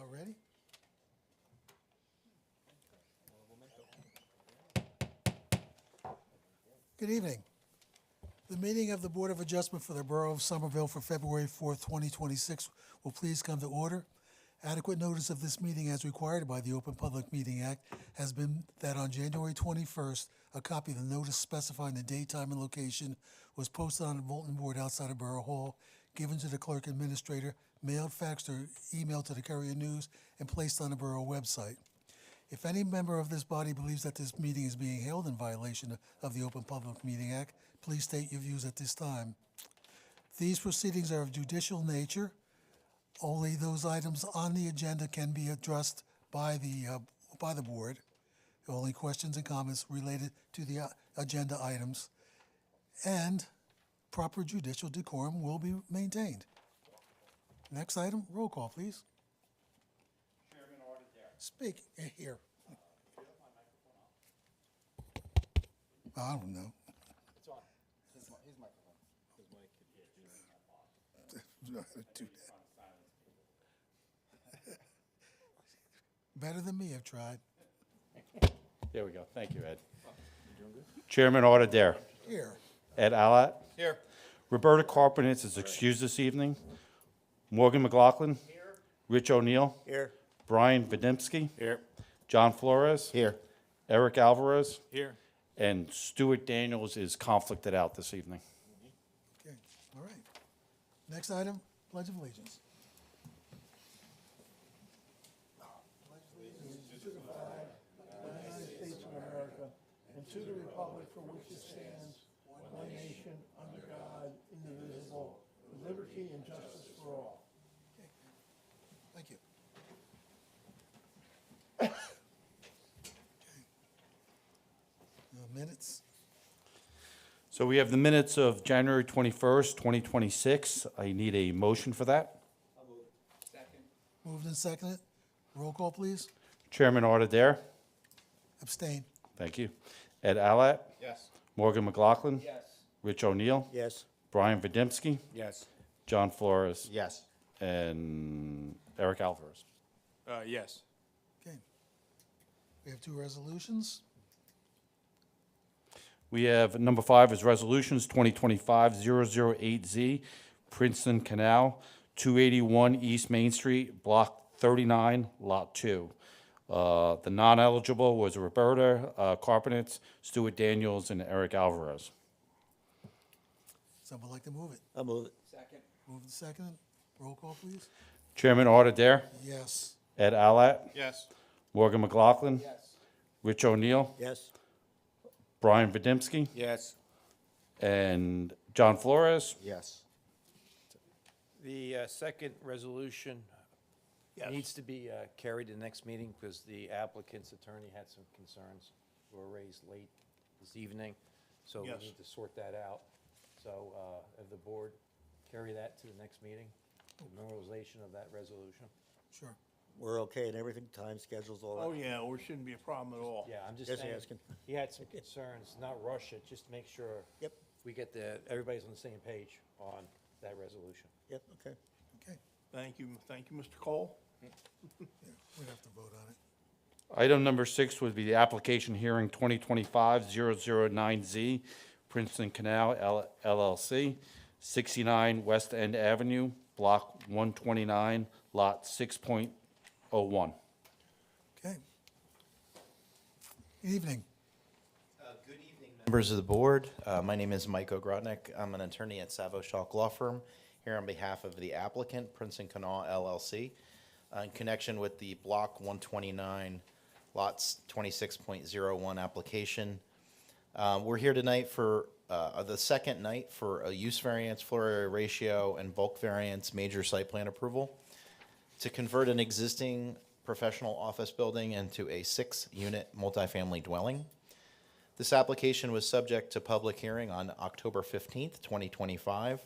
About ready? Good evening. The meeting of the Board of Adjustment for the Borough of Somerville for February 4th, 2026 will please come to order. Adequate notice of this meeting as required by the Open Public Meeting Act has been that on January 21st, a copy of the notice specifying the date, time, and location was posted on the bulletin board outside of Borough Hall, given to the clerk administrator, mailed, faxed, or emailed to the Courier News, and placed on the Borough website. If any member of this body believes that this meeting is being held in violation of the Open Public Meeting Act, please state your views at this time. These proceedings are of judicial nature. Only those items on the agenda can be addressed by the board. Only questions and comments related to the agenda items, and proper judicial decorum will be maintained. Next item, roll call, please. Chairman ordered there. Speak here. I don't know. It's on. His microphone. His mic could hear you. Do that. Better than me, I've tried. There we go. Thank you, Ed. Chairman ordered there. Here. Ed Alat. Here. Roberta Carpenitz is excused this evening. Morgan McLaughlin. Here. Rich O'Neill. Here. Brian Vidimski. Here. John Flores. Here. Eric Alvarez. Here. And Stuart Daniels is conflicted out this evening. Okay, all right. Next item, Pledge of Allegiance. United States of America, and to the republic for which it stands, one nation, under God, indivisible, with liberty and justice for all. Thank you. Okay. Minutes. So we have the minutes of January 21st, 2026. I need a motion for that. Moved and seconded. Roll call, please. Chairman ordered there. Abstain. Thank you. Ed Alat. Yes. Morgan McLaughlin. Yes. Rich O'Neill. Yes. Brian Vidimski. Yes. John Flores. Yes. And Eric Alvarez. Yes. Okay. We have two resolutions. We have number 5 is resolutions 2025-008Z, Princeton Canal, 281 East Main Street, Block 39, Lot 2. The non-eligible was Roberta Carpenitz, Stuart Daniels, and Eric Alvarez. Someone like to move it? I'll move it. Second. Moved and seconded. Roll call, please. Chairman ordered there. Yes. Ed Alat, Yes. Morgan McLaughlin, Yes. Rich O'Neill, Yes. Brian Vidimski, Yes. and John Flores. Yes. The second resolution needs to be carried to the next meeting because the applicant's attorney had some concerns that were raised late this evening. So we Yes. need to sort that out. So if the board carry that to the next meeting, the memorialization of that resolution. Sure. We're okay and everything, time schedules, all that? Oh, yeah, or shouldn't be a problem at all. Yeah, I'm just Just saying, asking. he had some concerns, not rush it, just make sure Yep, we get everybody's on the same page on that resolution. yep, okay. Okay. Thank you, Mr. Cole. Yeah, we'd have to vote on it. Item number 6 would be the application hearing 2025-009Z, Princeton Canal LLC, 69 West End Avenue, Block 129, Lot 6.01. Okay. Good evening. Good evening, members of the board. My name is Mike Ogrodnik. I'm an attorney at Savo Schalk Law Firm, here on behalf of the applicant, Princeton Canal LLC, in connection with the Block 129, Lots 26.01 application. We're here tonight for the second night for a use variance, floor area ratio, and bulk variance major site plan approval to convert an existing professional office building into a 6-unit multifamily dwelling. This application was subject to public hearing on October 15th, 2025,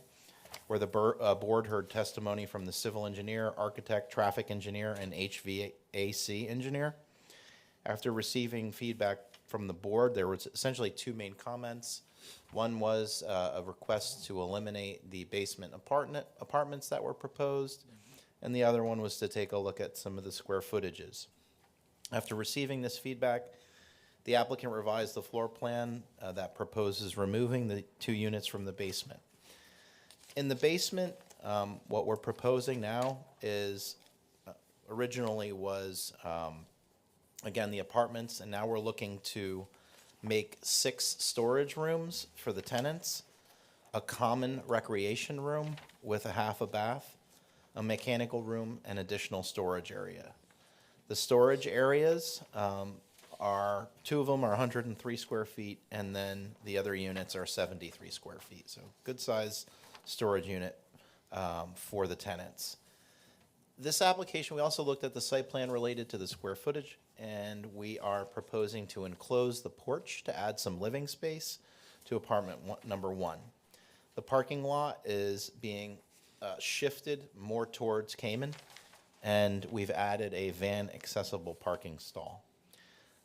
where the board heard testimony from the civil engineer, architect, traffic engineer, and HVAC engineer. After receiving feedback from the board, there was essentially 2 main comments. One was a request to eliminate the basement apartments that were proposed, and the other one was to take a look at some of the square footages. After receiving this feedback, the applicant revised the floor plan that proposes removing the 2 units from the basement. In the basement, what we're proposing now is, originally was, again, the apartments, and now we're looking to make 6 storage rooms for the tenants, a common recreation room with a half a bath, a mechanical room, and additional storage area. The storage areas are, 2 of them are 103 square feet, and then the other units are 73 square feet. So good size storage unit for the tenants. This application, we also looked at the site plan related to the square footage, and we are proposing to enclose the porch to add some living space to apartment number 1. The parking lot is being shifted more towards Cayman, and we've added a van accessible parking stall.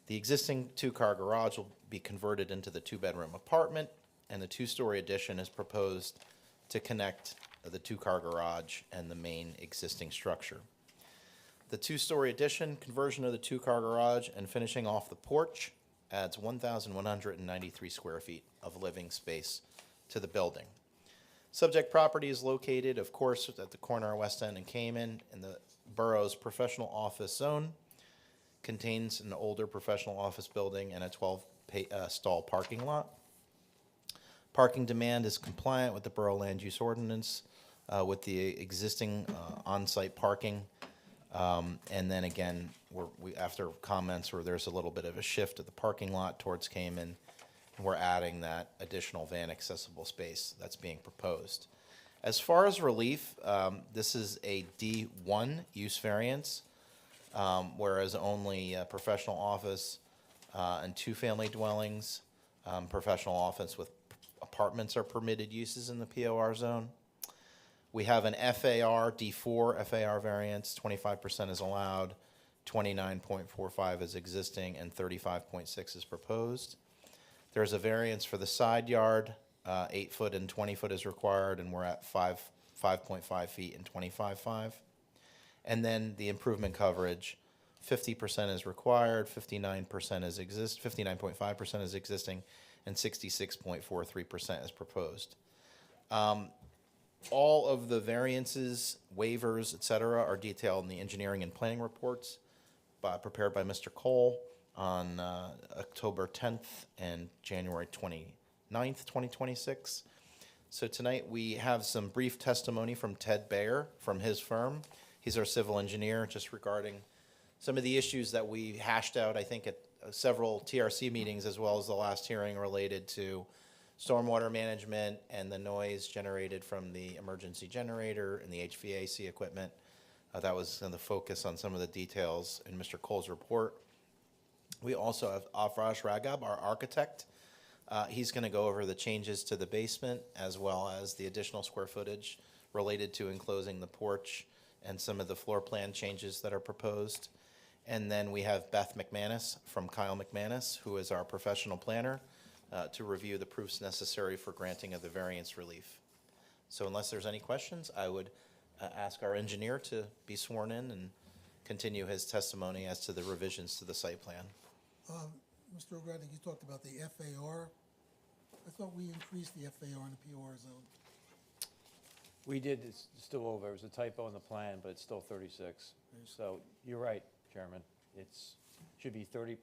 The existing 2-car garage will be converted into the 2-bedroom apartment, and the 2-story addition is proposed to connect the 2-car garage and the main existing structure. The 2-story addition, conversion of the 2-car garage, and finishing off the porch adds 1,193 square feet of living space to the building. Subject property is located, of course, at the corner of West End and Cayman in the borough's professional office zone. Contains an older professional office building and a 12-stall parking lot. Parking demand is compliant with the Borough Land Use Ordinance with the existing on-site parking. And then again, after comments where there's a little bit of a shift of the parking lot towards Cayman, we're adding that additional van accessible space that's being proposed. As far as relief, this is a D1 use variance, whereas only professional office and 2-family dwellings, professional office with apartments are permitted uses in the POR zone. We have an FAR, D4 FAR variance, 25% is allowed, 29.45 is existing, and 35.6 is proposed. There's a variance for the side yard, 8 foot and 20 foot is required, and we're at 5.5 feet and 25.5. And then the improvement coverage, 50% is required, 59% is 59.5% is existing, and 66.43% is proposed. All of the variances, waivers, et cetera, are detailed in the engineering and planning reports prepared by Mr. Cole on October 10th and January 29th, 2026. So tonight we have some brief testimony from Ted Bayer from his firm. He's our civil engineer, just regarding some of the issues that we hashed out, I think, at several TRC meetings, as well as the last hearing related to stormwater management and the noise generated from the emergency generator and the HVAC equipment. That was the focus on some of the details in Mr. Cole's report. We also have Afraj Ragab, our architect. He's going to go over the changes to the basement as well as the additional square footage related to enclosing the porch and some of the floor plan changes that are proposed. And then we have Beth McManus from Kyle McManus, who is our professional planner, to review the proofs necessary for granting of the variance relief. So unless there's any questions, I would ask our engineer to be sworn in and continue his testimony as to the revisions to the site plan. Mr. O'Grady, you talked about the FAR. I thought we increased the FAR in the POR zone. We did, it's still over, it was a typo in the plan, but it's still 36. So you're right, Chairman, it's, should be 30%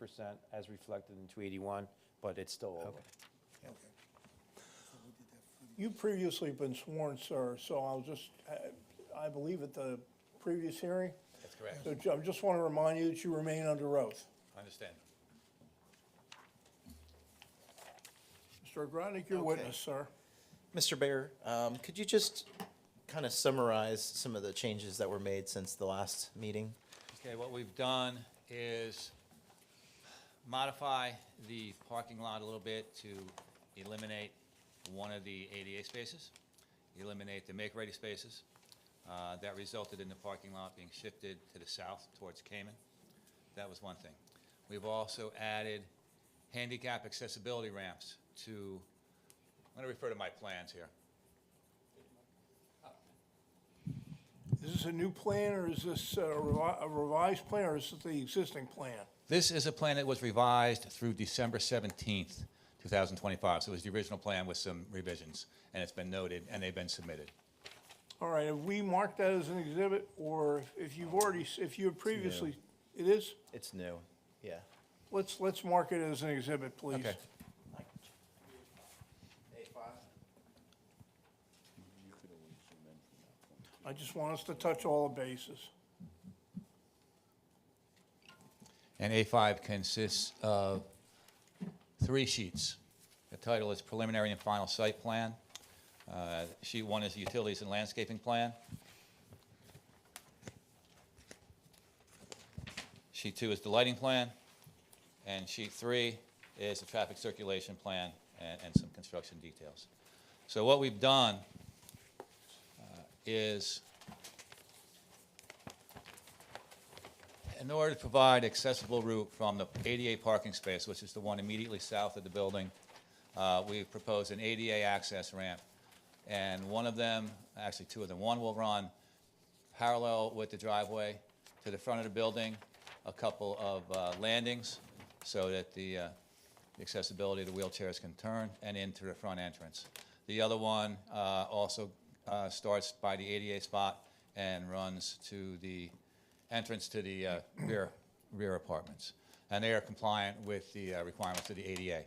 as reflected in 281, but it's still over. Okay. So we did that for the- You've previously been sworn, sir, so I'll just, I believe at the previous hearing. That's correct. So I just want to remind you that you remain under oath. I understand. Mr. Ogrodnik, your Okay. witness, sir. Mr. Bayer, could you just kind of summarize some of the changes that were made since the last meeting? Okay, what we've done is modify the parking lot a little bit to eliminate one of the ADA spaces, eliminate the make-ready spaces. That resulted in the parking lot being shifted to the south towards Cayman. That was one thing. We've also added handicap accessibility ramps to, I'm going to refer to my plans here. Is this a new plan, or is this a revised plan, or is it the existing plan? This is a plan that was revised through December 17th, 2025. So it was the original plan with some revisions, and it's been noted, and they've been submitted. All right, have we marked that as an exhibit, or if you've already, if you have previously, it is? It's new, yeah. Let's mark it as an exhibit, please. Okay. I just want us to touch all the bases. And A5 consists of 3 sheets. The title is Preliminary and Final Site Plan. Sheet 1 is the Utilities and Landscaping Plan. Sheet 2 is the Lighting Plan. And Sheet 3 is the Traffic Circulation Plan and some construction details. So what we've done is, in order to provide accessible route from the ADA parking space, which is the one immediately south of the building, we've proposed an ADA access ramp. And one of them, actually 2 of them, one will run parallel with the driveway to the front of the building, a couple of landings so that the accessibility of the wheelchairs can turn, and into the front entrance. The other one also starts by the ADA spot and runs to the entrance to the rear apartments. And they are compliant with the requirements of the ADA.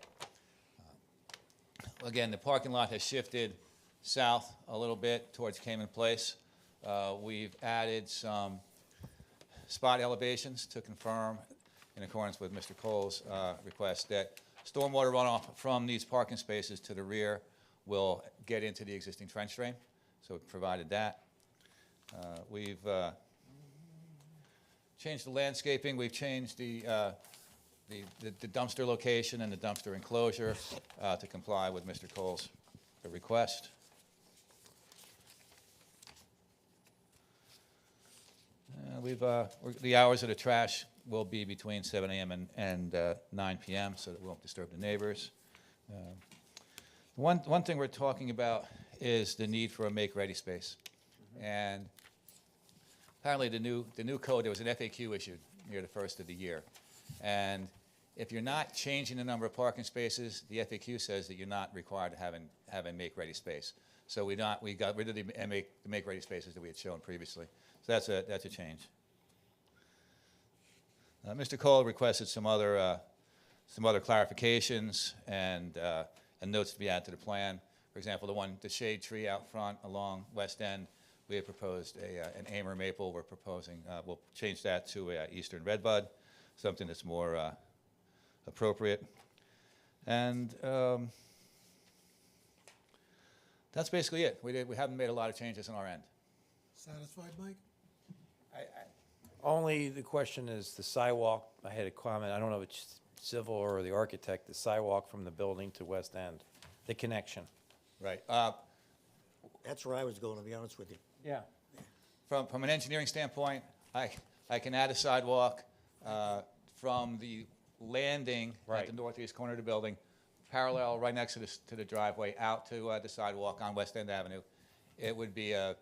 Again, the parking lot has shifted south a little bit towards Cayman Place. We've added some spot elevations to confirm, in accordance with Mr. Cole's request, that stormwater runoff from these parking spaces to the rear will get into the existing trench drain. So we've provided that. We've changed the landscaping. We've changed the dumpster location and the dumpster enclosure to comply with Mr. Cole's request. The hours of the trash will be between 7 a.m. and 9 p.m. so that we won't disturb the neighbors. One thing we're talking about is the need for a make-ready space. And apparently the new code, there was an FAQ issued near the first of the year. And if you're not changing the number of parking spaces, the FAQ says that you're not required to have a make-ready space. So we got rid of the make-ready spaces that we had shown previously. So that's a change. Mr. Cole requested some other clarifications and notes to be added to the plan. For example, the shade tree out front along West End, we had proposed an Amer maple. We're proposing, we'll change that to a Eastern redbud, something that's more appropriate. And that's basically it. We haven't made a lot of changes on our end. Satisfied, Mike? Only the question is the sidewalk. I had a comment, I don't know if it's civil or the architect, the sidewalk from the building to West End, the connection. Right. That's where I was going, to be honest with you. Yeah. From an engineering standpoint, I can add a sidewalk from the landing at Right. the northeast corner of the building, parallel right next to the driveway, out to the sidewalk on West End Avenue. It would be a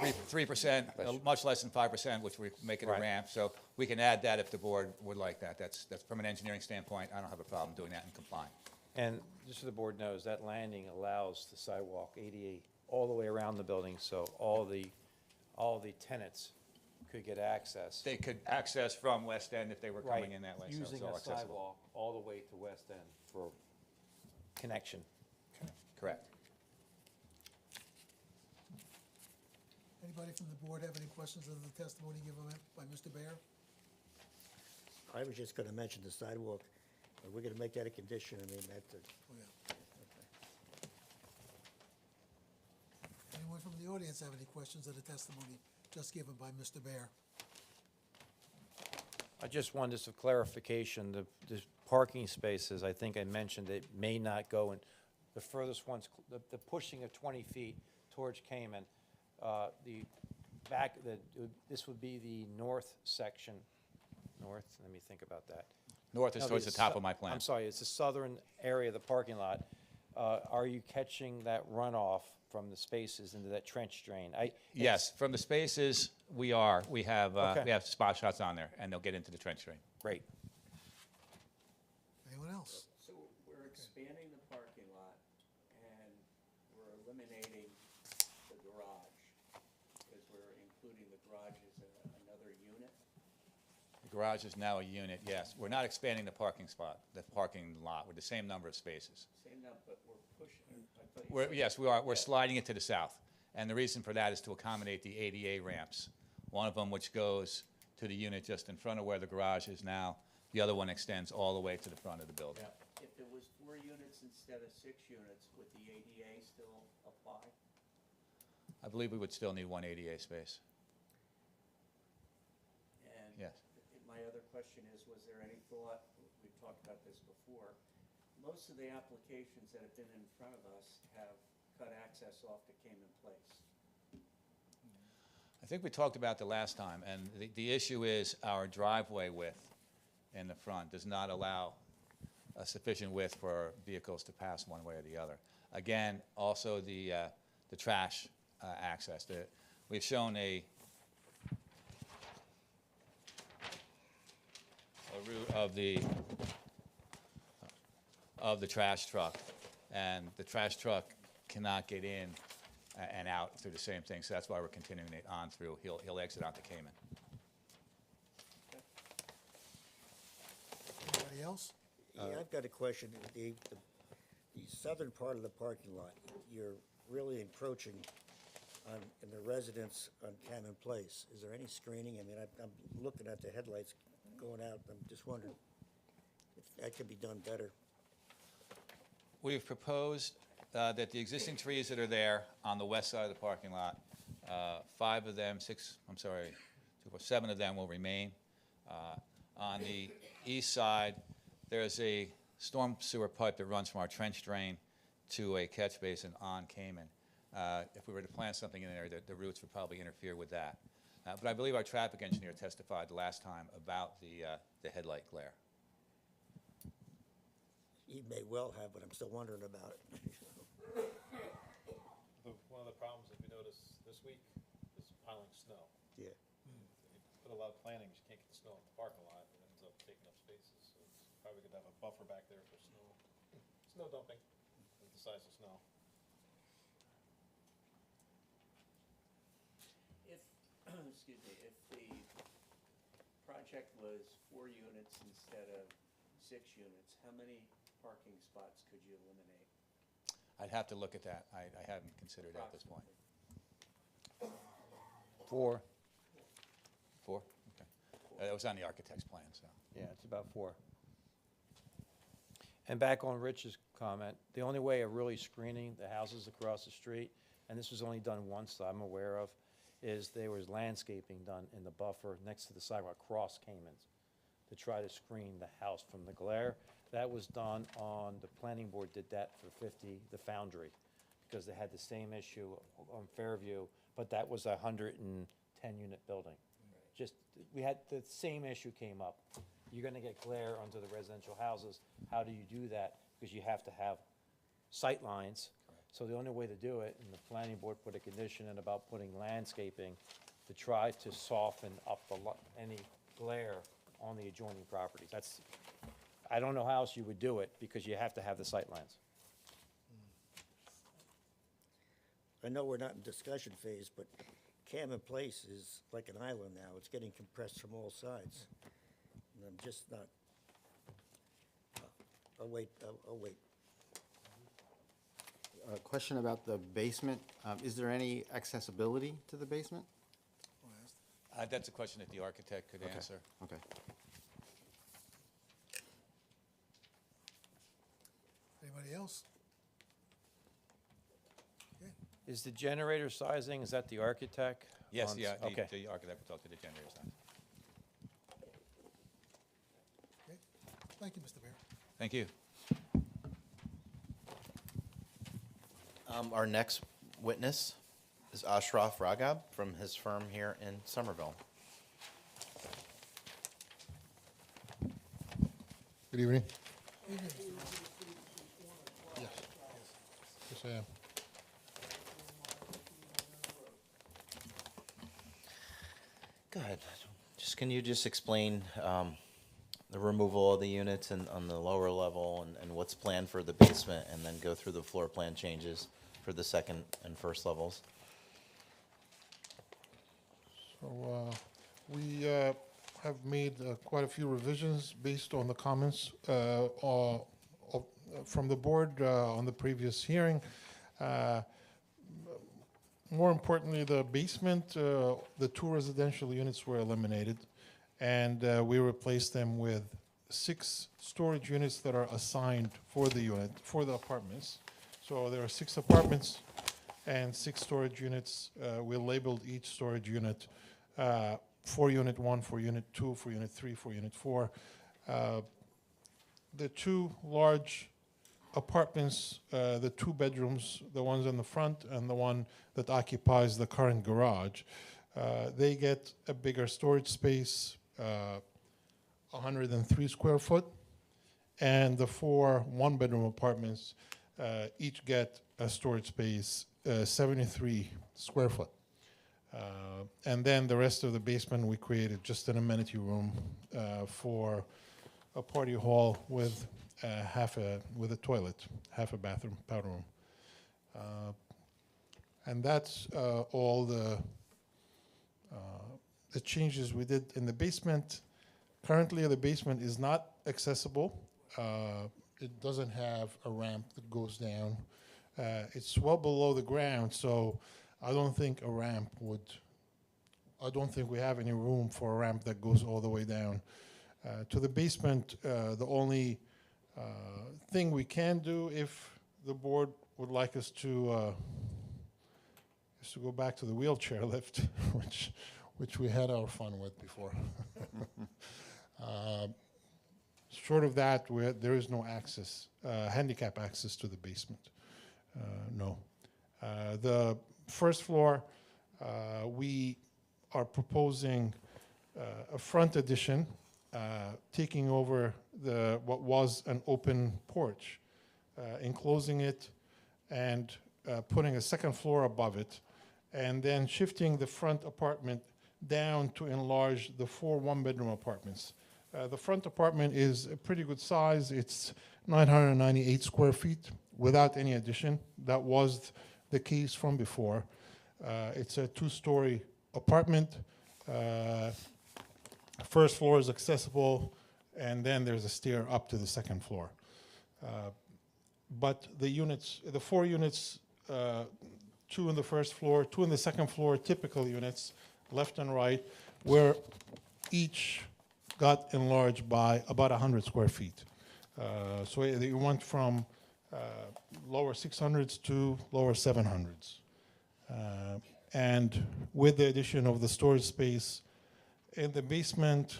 3%, much less than 5%, which we make it a Right. ramp. So we can add that if the board would like that. That's from an engineering standpoint. I don't have a problem doing that and complying. And just so the board knows, that landing allows the sidewalk ADA all the way around the building, so all the tenants could get access. They could access from West End if they were coming in that way. So it's Using all a accessible. sidewalk all the way to West End for connection. Correct. Anybody from the board have any questions of the testimony given by Mr. Bear? I was just gonna mention the sidewalk. We're gonna make that a condition, I mean, Oh, yeah. Anyone from the audience have any questions of the testimony just given by Mr. Bear? I just wanted some clarification, the parking spaces, I think I mentioned, it may not go in, the furthest ones, the pushing of 20 feet towards Cayman, this would be the north section, let me think about that. North is No, towards the top of my plan. I'm sorry, it's the southern area of the parking lot. Are you catching that runoff from the spaces into that trench drain. Yes, from the spaces, we have Okay. spot shots on there, and they'll get into the trench drain. Great. Anyone else? So we're expanding the parking lot and we're eliminating the garage because we're including the garage as another unit. The garage is now a unit, yes. We're not expanding the parking lot, with the same number of spaces. Same number, but we're pushing, I thought you said. Yes, we are. We're sliding it to the south. And the reason for that is to accommodate the ADA ramps. One of them which goes to the unit just in front of where the garage is now. The other one extends all the way to the front of the building. If there was 4 units instead of 6 units, would the ADA still apply? I believe we would still need one ADA space. And Yes. my other question is, was there any thought, we've talked about this before, most of the applications that have been in front of us have cut access off to Cayman Place. I think we talked about the last time, and the issue is our driveway width in the front does not allow a sufficient width for vehicles to pass one way or the other. Again, also the trash access. We've shown a route of the trash truck, and the trash truck cannot get in and out through the same thing, so that's why we're continuing it on through. He'll exit onto Cayman. Anybody else? Yeah, I've got a question. The southern part of the parking lot, you're really encroaching in the residence on Cannon Place. Is there any screening? I mean, I'm looking at the headlights going out. I'm just wondering if that could be done better. We've proposed that the existing trees that are there on the west side of the parking lot, 7 of them will remain. On the east side, there's a storm sewer pipe that runs from our trench drain to a catch basin on Cayman. If we were to plant something in there, the roots would probably interfere with that. But I believe our traffic engineer testified the last time about the headlight glare. He may well have, but I'm still wondering about it. One of the problems that we noticed this week is piling snow. Yeah. You put a lot of plantings, you can't get the snow in the parking lot, it ends up taking up spaces, so it's probably gonna have a buffer back there for snow dumping, with the size of snow. If, excuse me, if the project was 4 units instead of 6 units, how many parking spots could you eliminate? I'd have to look at that. I haven't considered that at this point. 4. 4? Okay. That was on the architect's plan, so. Yeah, it's about 4. And back on Rich's comment, the only way of really screening the houses across the street, and this was only done once that I'm aware of, is there was landscaping done in the buffer next to the sidewalk across Cayman's to try to screen the house from the glare. That was done the planning board did that for 50, the Foundry, because they had the same issue on Fairview, but that was a 110-unit building. Just, we had, the same issue came up. You're gonna get glare onto the residential houses. How do you do that? Because you have to have sight lines. So the only way to do it, and the planning board put a condition in about putting landscaping to try to soften up any glare on the adjoining properties. That's, I don't know how else you would do it, because you have to have the sight lines. I know we're not in discussion phase, but Cannon Place is like an island now. It's getting compressed from all sides. And I'm just not, I'll wait. A question about the basement, is there any accessibility to the basement? That's a question that the architect could answer. Okay. Anybody else? Okay. Is the generator sizing, is that the architect? Yes, on- yeah, Okay. the architect will talk to the generator side. Okay. Thank you, Mr. Mayor. Thank you. Our next witness is Ashraf Ragab from his firm here in Somerville. Good evening. Yes, I am. Go ahead. Can you just explain the removal of the units and on the lower level and what's planned for the basement, and then go through the floor plan changes for the second and first levels? So we have made quite a few revisions based on the comments from the board on the previous hearing. More importantly, the basement, the 2 residential units were eliminated, and we replaced them with 6 storage units that are assigned for the unit, for the apartments. So there are 6 apartments and 6 storage units. We labeled each storage unit for Unit 1, for Unit 2, for Unit 3, for Unit 4. The 2 large apartments, the 2 bedrooms, the ones in the front and the one that occupies the current garage, they get a bigger storage space, 103 square foot, and the 4 one-bedroom apartments each get a storage space 73 square foot. And then the rest of the basement, we created just an amenity room for a party hall with with a toilet, half a bathroom, powder room. And that's all the changes we did in the basement. Currently, the basement is not accessible. It doesn't have a ramp that goes down. It's well below the ground, so I don't think we have any room for a ramp that goes all the way down. To the basement, the only thing we can do, if the board would like us to, is to go back to the wheelchair lift, which we had our fun with before. Short of that, there is no access, handicap access to the basement. No. The first floor, we are proposing a front addition, taking over what was an open porch, enclosing it, and putting a second floor above it, and then shifting the front apartment down to enlarge the 4 one-bedroom apartments. The front apartment is a pretty good size. It's 998 square feet without any addition. That was the case from before. It's a 2-story apartment. First floor is accessible, and then there's a stair up to the second floor. But the 4 units, 2 in the first floor, 2 in the second floor, typical units, left and right, were each got enlarged by about 100 square feet. So it went from lower 600s to lower 700s. And with the addition of the storage space in the basement,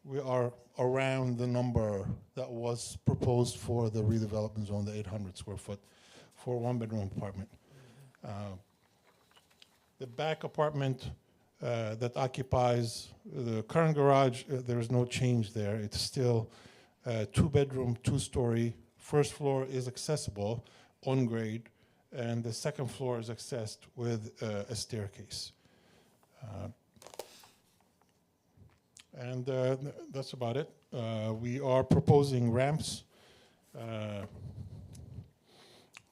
we are around the number that was proposed for the redevelopment zone, the 800 square foot for a 1-bedroom apartment. The back apartment that occupies the current garage, there is no change there. It's still 2-bedroom, 2-story. First floor is accessible on grade, and the second floor is accessed with a staircase. And that's about it. We are proposing ramps.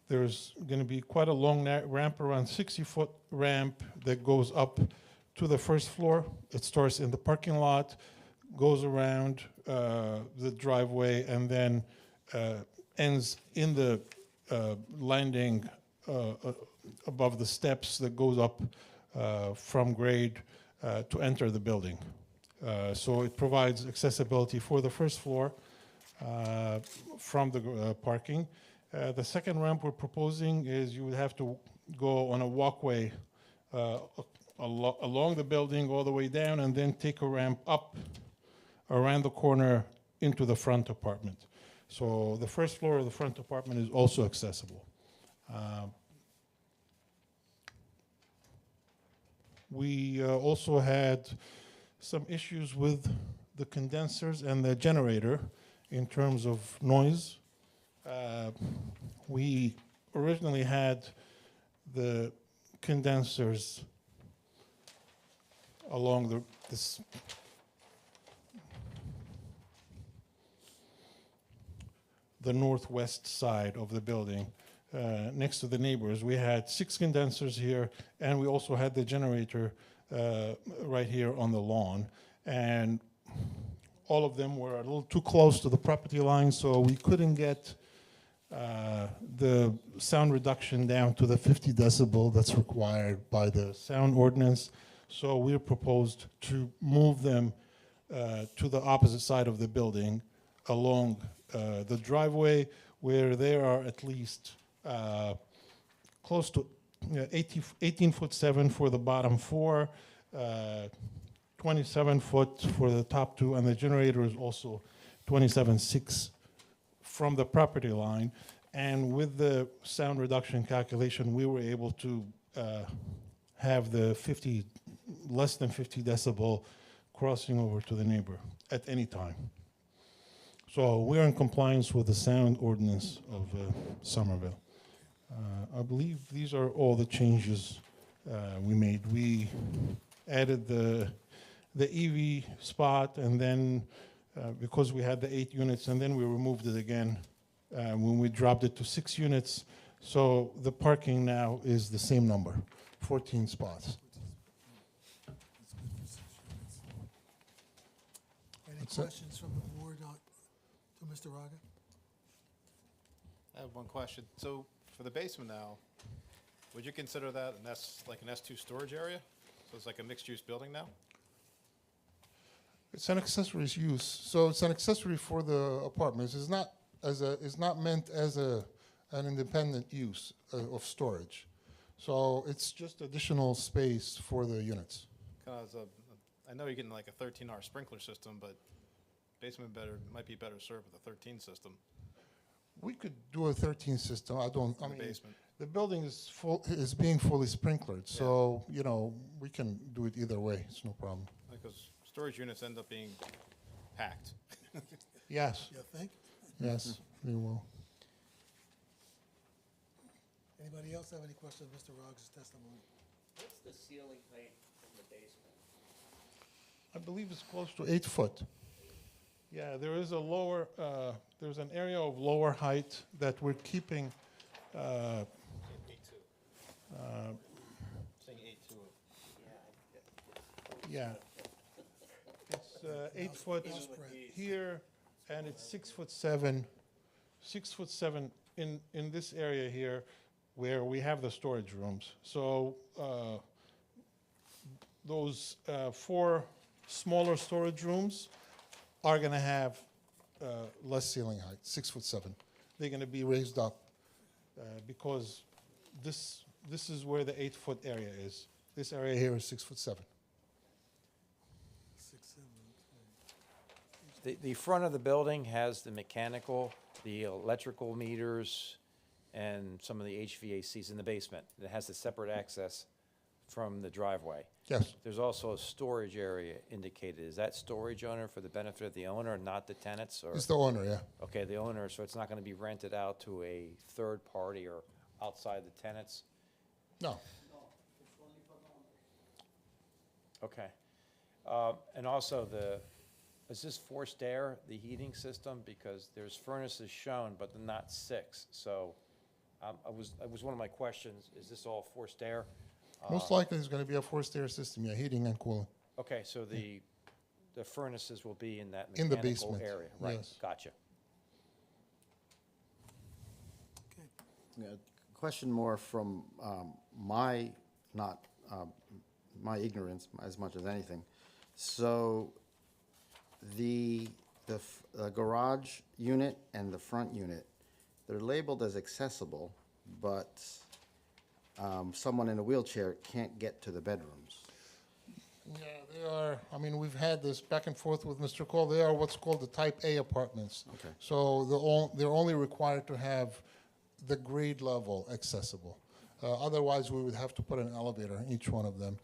There's going to be quite a long ramp, around 60-foot ramp that goes up to the first floor. It starts in the parking lot, goes around the driveway, and then ends in the landing above the steps that goes up from grade to enter the building. So it provides accessibility for the first floor from the parking. The second ramp we're proposing is you would have to go on a walkway along the building all the way down, and then take a ramp up around the corner into the front apartment. So the first floor of the front apartment is also accessible. We also had some issues with the condensers and the generator in terms of noise. We originally had the condensers along this the northwest side of the building, next to the neighbors. We had 6 condensers here, and we also had the generator right here on the lawn. And all of them were a little too close to the property line, so we couldn't get the sound reduction down to the 50 decibel that's required by the sound ordinance. So we proposed to move them to the opposite side of the building along the driveway, where there are at least close to 18'7" for the bottom 4, 27 foot for the top 2, and the generator is also 27.6 from the property line. And with the sound reduction calculation, we were able to have the less than 50 decibel crossing over to the neighbor at any time. So we're in compliance with the sound ordinance of Somerville. I believe these are all the changes we made. We added the EV spot, and then because we had the 8 units, and then we removed it again when we dropped it to 6 units. So the parking now is the same number, 14 spots. That's good for 6 units. Any That's it. questions from the board to Mr. Raga? I have one question. So for the basement now, would you consider that like an S2 storage area? So it's like a mixed-use building now? It's an accessory use, so it's an accessory for the apartments. It's not meant as an independent use of storage. So it's just additional space for the units. Because I know you're getting like a 13R sprinkler system, but basement might be better served with a 13 system We could do a 13 system. I in the mean, basement. the building is being fully sprinklered, so we can do it either way. It's no problem. Because storage units end up being packed. Yes, You think? yes, we will. Anybody else have any questions of Mr. Rogers' testimony? What's the ceiling height in the basement? I believe it's close to 8 foot. Yeah, there is there's an area of lower height that we're keeping. 8.2. Saying 8.2. Yeah. It's 8 foot here, and it's 6'7", 6'7" in this area here, where we have the storage rooms. So those 4 smaller storage rooms are going to have less ceiling height, 6'7". They're going to be raised up because this is where the 8 foot area is. This area here is 6'7". 6, 7, okay. The front of the building has the mechanical, the electrical meters, and some of the HVACs in the basement. It has a separate access from the driveway. Yes. There's also a storage area indicated. Is that storage owner for the benefit of the owner, not the tenants? Or It's the owner, yeah. okay, the owner, so it's not going to be rented out to a third party or outside the tenants? No. Okay. And also is this forced air, the heating system? Because there's furnaces shown, but they're not 6. So it was one of my questions, is this all forced air? Most likely it's going to be a forced air system, yeah, heating and cooling. Okay, so the furnaces will be in that In the mechanical basement, area? Right, yes. gotcha. Okay. Yeah, question more from my, not my ignorance as much as anything. So the garage unit and the front unit, they're labeled as accessible, but someone in a wheelchair can't get to the bedrooms. Yeah, they are, I mean, we've had this back and forth with Mr. Cole. They are what's called the Type A apartments. Okay. So they're only required to have the grade level accessible. Otherwise, we would have to put an elevator in each one of them.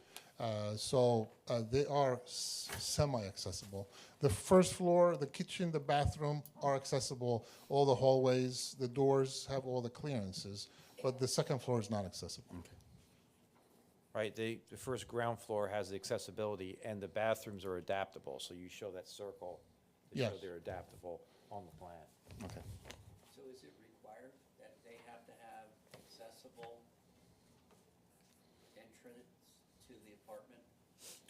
So they are semi-accessible. The first floor, the kitchen, the bathroom are accessible. All the hallways, the doors have all the clearances, but the second floor is not accessible. All right? The first ground floor has the accessibility, and the bathrooms are adaptable, so you show that circle to show Yes. they're adaptable on the plan. Okay. So is it required that they have to have accessible entrance to the apartment?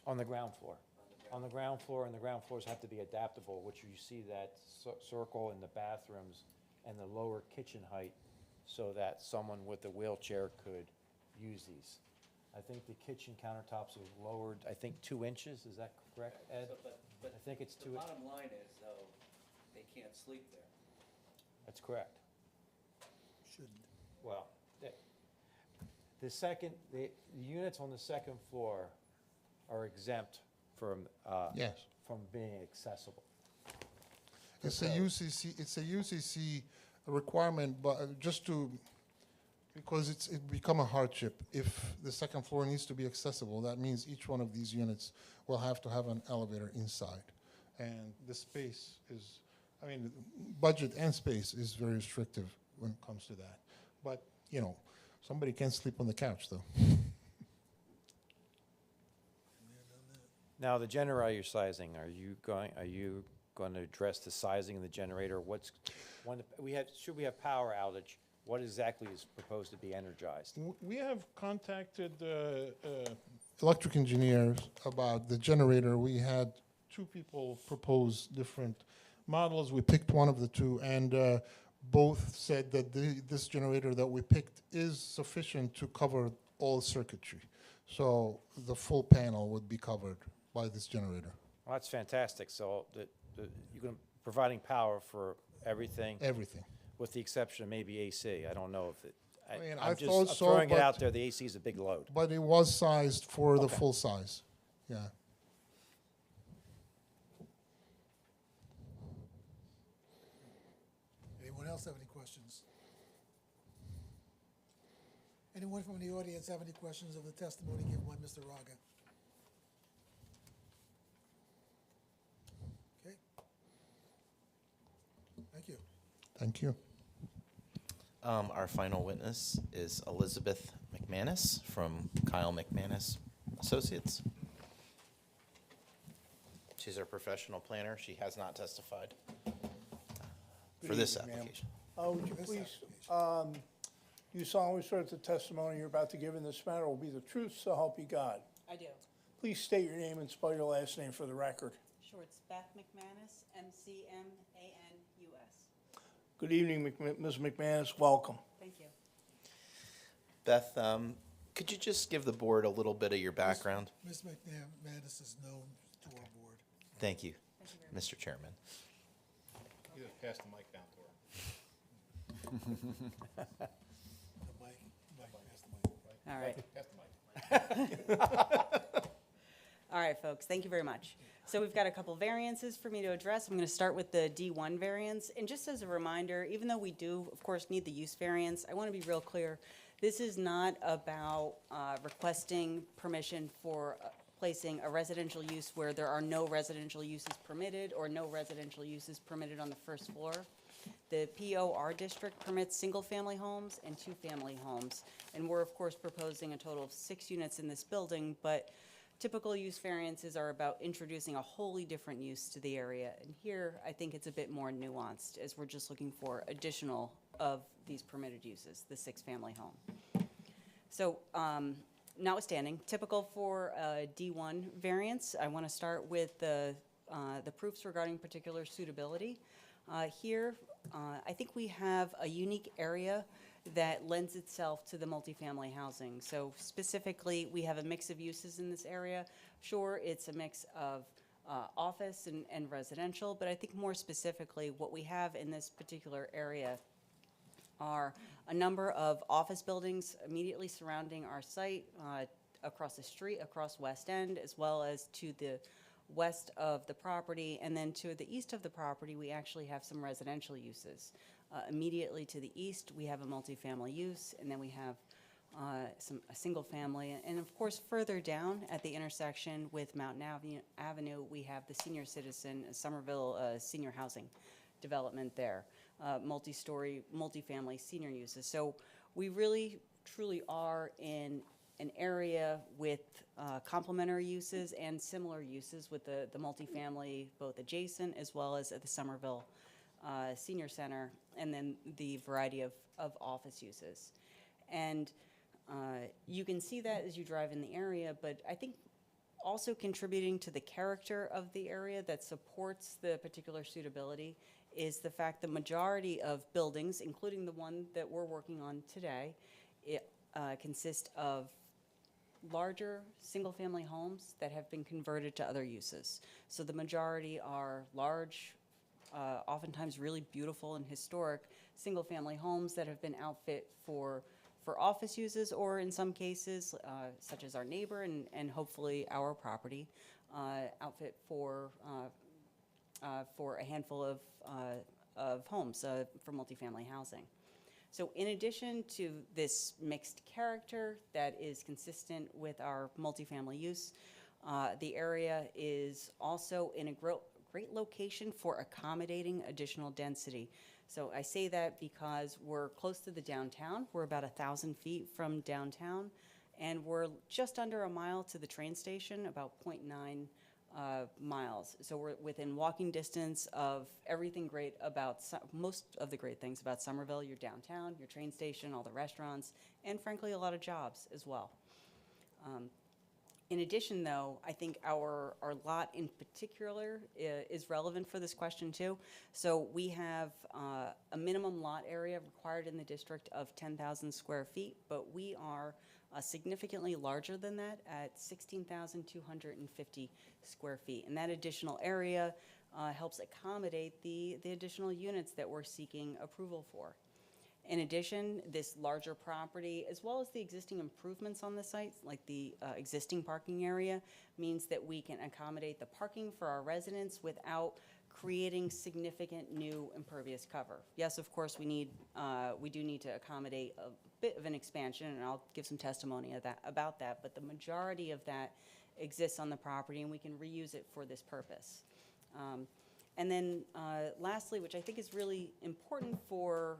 On the ground floor. On the On the ground floor, and the ground floors have to be adaptable, which you see that circle in the bathrooms and the lower kitchen height, so that someone with a wheelchair could use these. I think the kitchen countertops are lowered, I think 2 inches, is that correct, Ed? So, but I think it's the 2. bottom line is, though, they can't sleep there. That's correct. Shouldn't. Well, the units on the second floor are exempt from, Yes. from being accessible. It's a UCC requirement, but just to, because it become a hardship. If the second floor needs to be accessible, that means each one of these units will have to have an elevator inside. And the space is, I mean, budget and space is very restrictive when it comes to that. But, you know, somebody can sleep on the couch, though. Now, the generator sizing, are you going to address the sizing of the generator? Should we have power outage, what exactly is proposed to be energized? We have contacted electric engineers about the generator. We had 2 people propose different models. We picked one of the 2, and both said that this generator that we picked is sufficient to cover all circuitry. So the full panel would be covered by this generator. Well, that's fantastic. So you're providing power for everything? Everything. With the exception of maybe AC. I don't know if it, I mean, I'm I just thought so, throwing it but- out there. The AC is a big load. But it was sized for the Okay. full size. Yeah. Anyone else have any questions? Anyone from the audience have any questions of the testimony given by Mr. Raga? Okay. Thank you. Thank you. Our final witness is Elizabeth McManus from Kyle McManus Associates. She's our professional planner. She has not testified for this evening, ma'am. application. Would you This please, you solemnly swear that the testimony you're about to give in this matter will be the truth, so help you God. I do. Please state your name and spell your last name for the record. Sure, it's Beth McManus, McManus. Good evening, Ms. McManus, welcome. Thank you. Beth, could you just give the board a little bit of your background? Ms. McManus is known to our board. Thank you, Thank you very much. Mr. Chairman. You just pass the mic down to her. The mic, pass the mic. All right. Pass the mic. All right, folks, thank you very much. So we've got a couple variances for me to address. I'm going to start with the D1 variance. And just as a reminder, even though we do, of course, need the use variance, I want to be real clear. This is not about requesting permission for placing a residential use where there are no residential uses permitted or no residential uses permitted on the first floor. The POR district permits single-family homes and two-family homes. And we're, of course, proposing a total of 6 units in this building, but typical use variances are about introducing a wholly different use to the area. And here, I think it's a bit more nuanced, as we're just looking for additional of these permitted uses, the 6-family home. So, notwithstanding, typical for a D1 variance, I want to start with the proofs regarding particular suitability. Here, I think we have a unique area that lends itself to the multifamily housing. So specifically, we have a mix of uses in this area. Sure, it's a mix of office and residential, but I think more specifically, what we have in this particular area are a number of office buildings immediately surrounding our site, across the street, across West End, as well as to the west of the property, and then to the east of the property, we actually have some residential uses. Immediately to the east, we have a multifamily use, and then we have a single family. And of course, further down at the intersection with Mountain Avenue, we have the senior citizen, Somerville senior housing development there, multi-story, multifamily senior uses. So we really, truly are in an area with complementary uses and similar uses with the multifamily, both adjacent as well as at the Somerville Senior Center, and then the variety of office uses. And you can see that as you drive in the area, but I think also contributing to the character of the area that supports the particular suitability is the fact the majority of buildings, including the one that we're working on today, consist of larger single-family homes that have been converted to other uses. So the majority are large, oftentimes really beautiful and historic single-family homes that have been outfit for office uses, or in some cases, such as our neighbor and hopefully our property, outfit for a handful of homes for multifamily housing. So in addition to this mixed character that is consistent with our multifamily use, the area is also in a great location for accommodating additional density. So I say that because we're close to the downtown. We're about 1,000 feet from downtown, and we're just under a mile to the train station, about 0.9 miles. So we're within walking distance of everything great about, most of the great things about Somerville, your downtown, your train station, all the restaurants, and frankly, a lot of jobs as well. In addition, though, I think our lot in particular is relevant for this question too. So we have a minimum lot area required in the district of 10,000 square feet, but we are significantly larger than that at 16,250 square feet. And that additional area helps accommodate the additional units that we're seeking approval for. In addition, this larger property, as well as the existing improvements on the site, like the existing parking area, means that we can accommodate the parking for our residents without creating significant new impervious cover. Yes, of course, we do need to accommodate a bit of an expansion, and I'll give some testimony about that, but the majority of that exists on the property, and we can reuse it for this purpose. And then lastly, which I think is really important for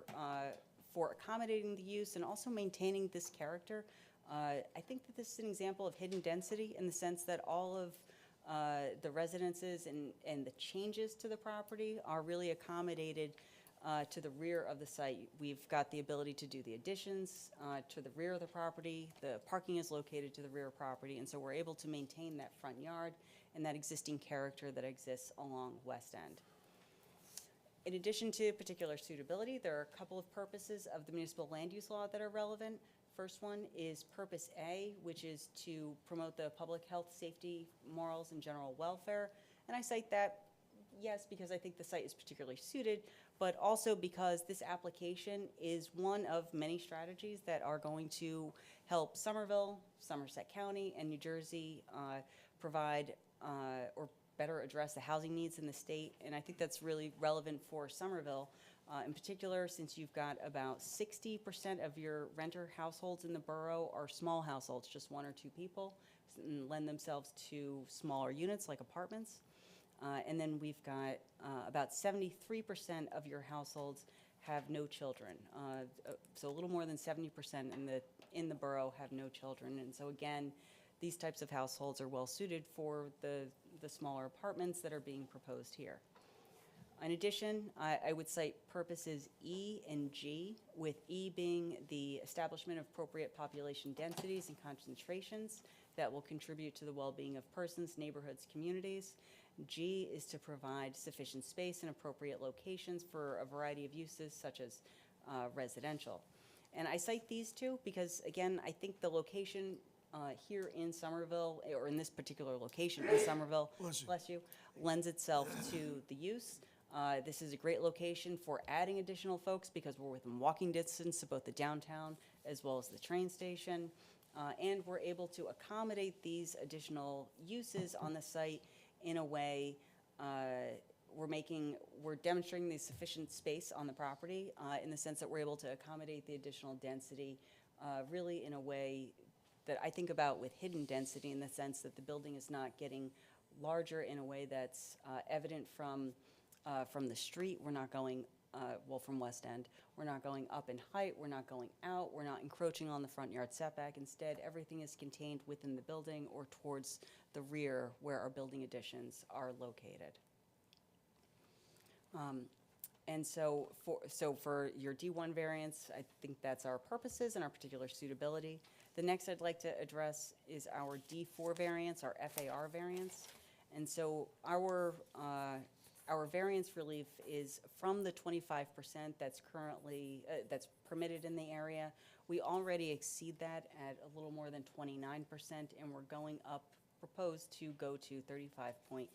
accommodating the use and also maintaining this character, I think that this is an example of hidden density in the sense that all of the residences and the changes to the property are really accommodated to the rear of the site. We've got the ability to do the additions to the rear of the property. The parking is located to the rear property, and so we're able to maintain that front yard and that existing character that exists along West End. In addition to particular suitability, there are a couple of purposes of the municipal land use law that are relevant. First one is Purpose A, which is to promote the public health, safety, morals, and general welfare. And I cite that, yes, because I think the site is particularly suited, but also because this application is one of many strategies that are going to help Somerville, Somerset County, and New Jersey provide or better address the housing needs in the state. And I think that's really relevant for Somerville in particular, since you've got about 60% of your renter households in the borough are small households, just one or two people, and lend themselves to smaller units like apartments. And then we've got about 73% of your households have no children. So a little more than 70% in the borough have no children. And so again, these types of households are well suited for the smaller apartments that are being proposed here. In addition, I would cite purposes E and G, with E being the establishment of appropriate population densities and concentrations that will contribute to the well-being of persons, neighborhoods, communities. G is to provide sufficient space and appropriate locations for a variety of uses such as residential. And I cite these two because, again, I think the location here in Somerville, or in this particular location in Somerville, bless you, lends itself to the use. This is a great location for adding additional folks because we're within walking distance of both the downtown as well as the train station. And we're able to accommodate these additional uses on the site in a way we're demonstrating the sufficient space on the property in the sense that we're able to accommodate the additional density really in a way that I think about with hidden density, in the sense that the building is not getting larger in a way that's evident from the street. We're not going well, from West End. We're not going up in height, we're not going out, we're not encroaching on the front yard setback. Instead, everything is contained within the building or towards the rear where our building additions are located. And so for your D1 variance, I think that's our purposes and our particular suitability. The next I'd like to address is our D4 variance, our FAR variance. And so our variance relief is from the 25% that's currently, that's permitted in the area. We already exceed that at a little more than 29%, and we're going up, proposed to go to 35.6%.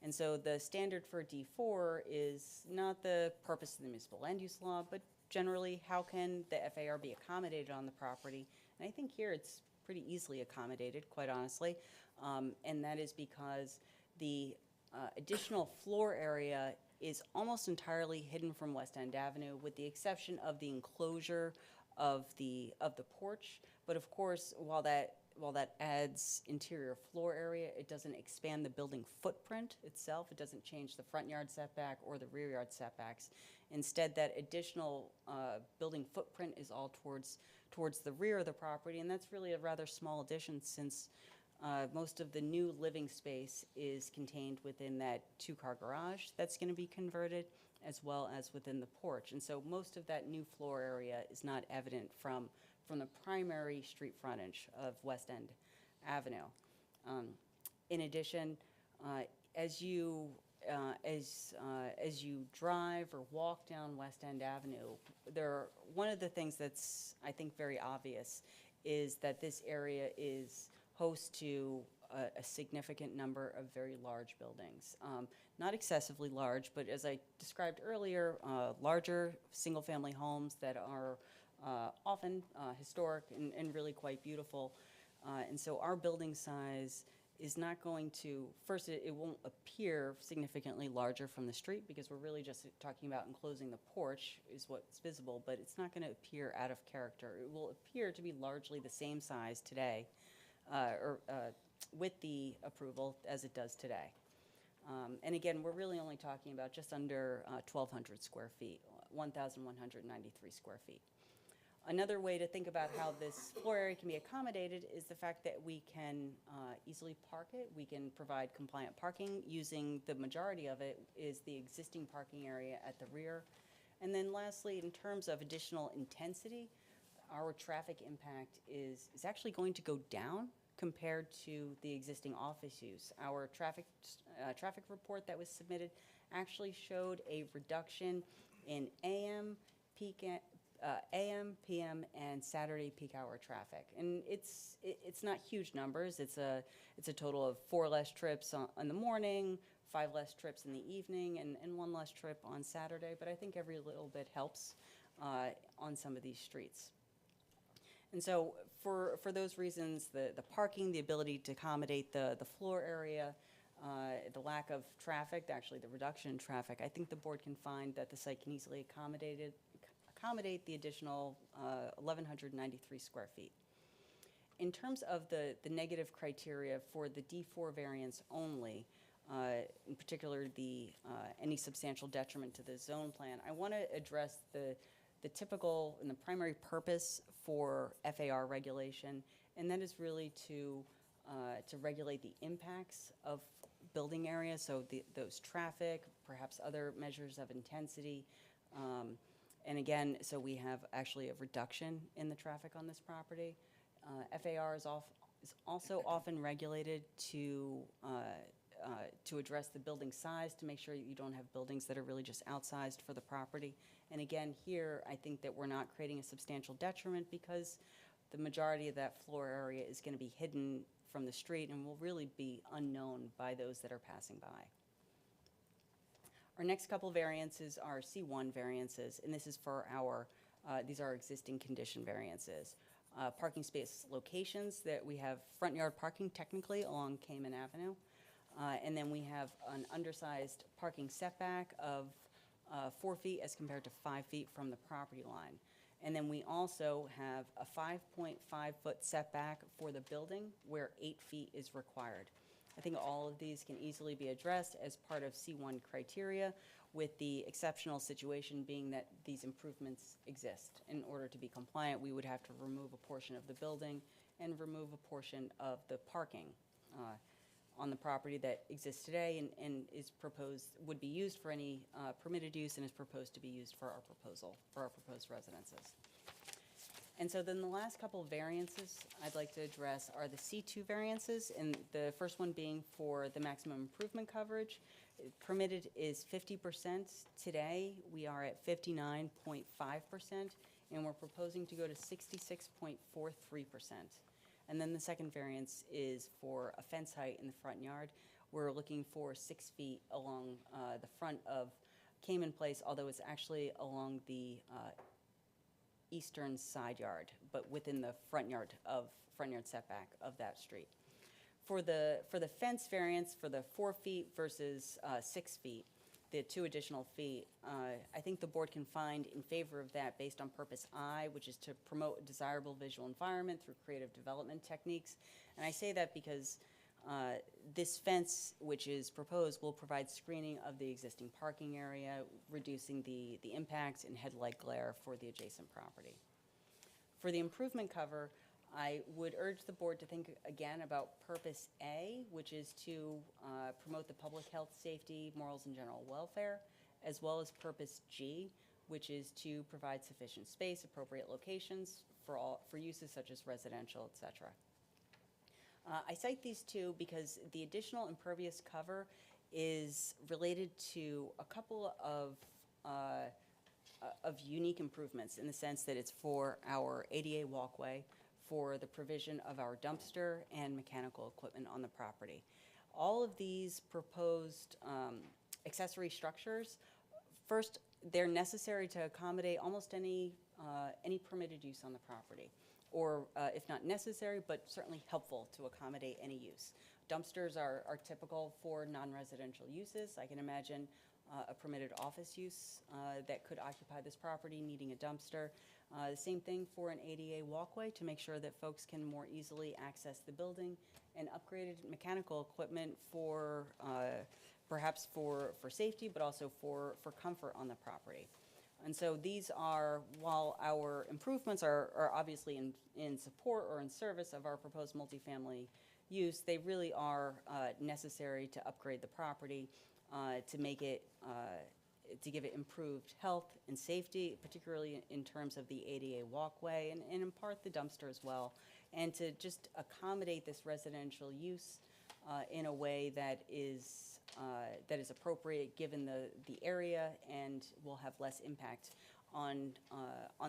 And so the standard for D4 is not the purpose of the municipal land use law, but generally, how can the FAR be accommodated on the property? And I think here it's pretty easily accommodated, quite honestly. And that is because the additional floor area is almost entirely hidden from West End Avenue, with the exception of the enclosure of the porch. But of course, while that adds interior floor area, it doesn't expand the building footprint itself. It doesn't change the front yard setback or the rear yard setbacks. Instead, that additional building footprint is all towards the rear of the property, and that's really a rather small addition, since most of the new living space is contained within that two-car garage that's going to be converted, as well as within the porch. And so most of that new floor area is not evident from the primary street frontage of West End Avenue. In addition, as you drive or walk down West End Avenue, one of the things that's, I think, very obvious is that this area is host to a significant number of very large buildings. Not excessively large, but as I described earlier, larger single-family homes that are often historic and really quite beautiful. And so our building size is not going to, first, it won't appear significantly larger from the street, because we're really just talking about enclosing the porch is what's visible, but it's not going to appear out of character. It will appear to be largely the same size today, with the approval as it does today. And again, we're really only talking about just under 1,200 square feet, 1,193 square feet. Another way to think about how this floor area can be accommodated is the fact that we can easily park it. We can provide compliant parking using, the majority of it is the existing parking area at the rear. And then lastly, in terms of additional intensity, our traffic impact is actually going to go down compared to the existing office use. Our traffic report that was submitted actually showed a reduction in AM, PM, and Saturday peak hour traffic. And it's not huge numbers. It's a total of 4 less trips in the morning, 5 less trips in the evening, and 1 less trip on Saturday. But I think every little bit helps on some of these streets. And so for those reasons, the parking, the ability to accommodate the floor area, the lack of traffic, actually the reduction in traffic, I think the board can find that the site can easily accommodate the additional 1,193 square feet. In terms of the negative criteria for the D4 variance only, in particular any substantial detriment to the zone plan, I want to address the typical and the primary purpose for FAR regulation, and that is really to regulate the impacts of building areas, so those traffic, perhaps other measures of intensity. And again, so we have actually a reduction in the traffic on this property. FAR is also often regulated to address the building size, to make sure you don't have buildings that are really just outsized for the property. And again, here, I think that we're not creating a substantial detriment, because the majority of that floor area is going to be hidden from the street and will really be unknown by those that are passing by. Our next couple variances are C1 variances, and this is for these are existing condition variances. Parking space locations, that we have front yard parking technically along Cayman Avenue. And then we have an undersized parking setback of 4 feet as compared to 5 feet from the property line. And then we also have a 5.5-foot setback for the building, where 8 feet is required. I think all of these can easily be addressed as part of C1 criteria, with the exceptional situation being that these improvements exist. In order to be compliant, we would have to remove a portion of the building and remove a portion of the parking on the property that exists today and is proposed, would be used for any permitted use and is proposed to be used for our proposed residences. And so then the last couple of variances I'd like to address are the C2 variances, and the first one being for the maximum improvement coverage. Permitted is 50%. Today, we are at 59.5%, and we're proposing to go to 66.43%. And then the second variance is for a fence height in the front yard. We're looking for 6 feet along the front of Cayman Place, although it's actually along the eastern side yard, but within the front yard setback of that street. For the fence variance, for the 4 feet versus 6 feet, the 2 additional feet, I think the board can find in favor of that based on purpose I, which is to promote a desirable visual environment through creative development techniques. And I say that because this fence, which is proposed, will provide screening of the existing parking area, reducing the impact and headlight glare for the adjacent property. For the improvement cover, I would urge the board to think again about purpose A, which is to promote the public health, safety, morals, and general welfare, as well as purpose G, which is to provide sufficient space, appropriate locations for uses such as residential, et cetera. I cite these two because the additional impervious cover is related to a couple of unique improvements, in the sense that it's for our ADA walkway, for the provision of our dumpster and mechanical equipment on the property. All of these proposed accessory structures, first, they're necessary to accommodate almost any permitted use on the property, or if not necessary, but certainly helpful to accommodate any use. Dumpsters are typical for non-residential uses. I can imagine a permitted office use that could occupy this property needing a dumpster. The same thing for an ADA walkway to make sure that folks can more easily access the building, and upgraded mechanical equipment for perhaps for safety, but also for comfort on the property. And so these are, while our improvements are obviously in support or in service of our proposed multifamily use, they really are necessary to upgrade the property, to make it, to give it improved health and safety, particularly in terms of the ADA walkway, and in part the dumpster as well, and to just accommodate this residential use in a way that is appropriate given the area, and will have less impact on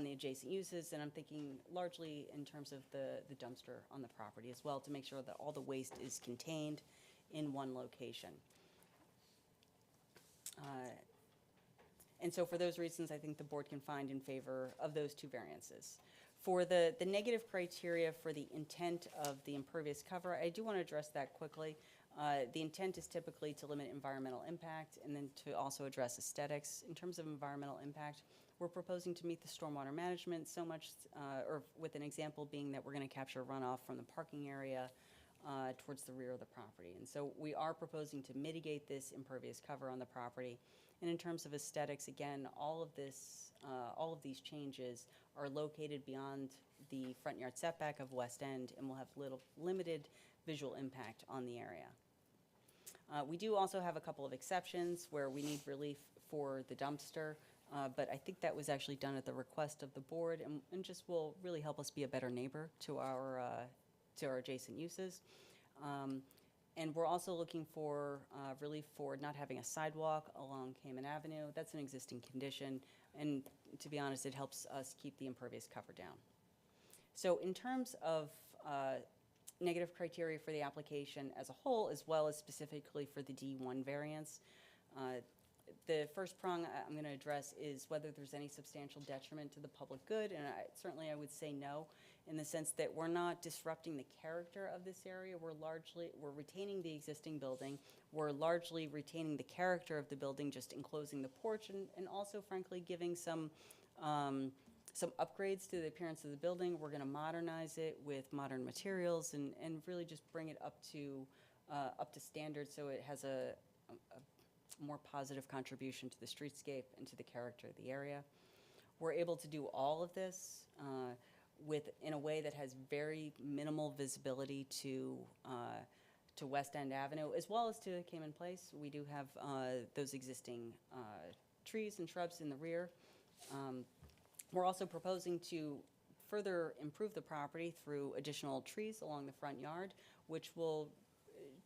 the adjacent uses. And I'm thinking largely in terms of the dumpster on the property as well, to make sure that all the waste is contained in one location. And so for those reasons, I think the board can find in favor of those two variances. For the negative criteria for the intent of the impervious cover, I do want to address that quickly. The intent is typically to limit environmental impact, and then to also address aesthetics. In terms of environmental impact, we're proposing to meet the stormwater management so much, or with an example being that we're going to capture runoff from the parking area towards the rear of the property. And so we are proposing to mitigate this impervious cover on the property. And in terms of aesthetics, again, all of these changes are located beyond the front yard setback of West End, and will have limited visual impact on the area. We do also have a couple of exceptions where we need relief for the dumpster, but I think that was actually done at the request of the board, and just will really help us be a better neighbor to our adjacent uses. And we're also looking for relief for not having a sidewalk along Cayman Avenue. That's an existing condition, and to be honest, it helps us keep the impervious cover down. So in terms of negative criteria for the application as a whole, as well as specifically for the D1 variance, the first prong I'm going to address is whether there's any substantial detriment to the public good, and certainly I would say no, in the sense that we're not disrupting the character of this area. We're retaining the existing building. We're largely retaining the character of the building, just enclosing the porch, and also, frankly, giving some upgrades to the appearance of the building. We're going to modernize it with modern materials, and really just bring it up to up to standard, so it has a more positive contribution to the streetscape and to the character of the area. We're able to do all of this in a way that has very minimal visibility to West End Avenue, as well as to Cayman Place. We do have those existing trees and shrubs in the rear. We're also proposing to further improve the property through additional trees along the front yard, which will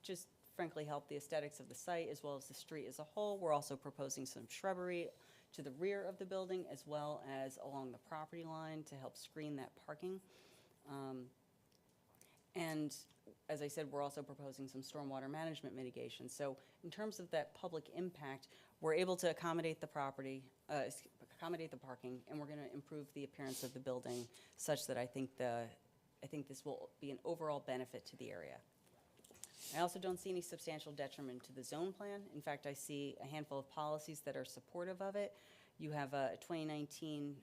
just frankly help the aesthetics of the site as well as the street as a whole. We're also proposing some shrubbery to the rear of the building as well as along the property line to help screen that parking. And as I said, we're also proposing some stormwater management mitigation. So in terms of that public impact, we're able to accommodate the property, accommodate the parking, and we're going to improve the appearance of the building such that I think this will be an overall benefit to the area. I also don't see any substantial detriment to the zone plan. In fact, I see a handful of policies that are supportive of it. You have a 2019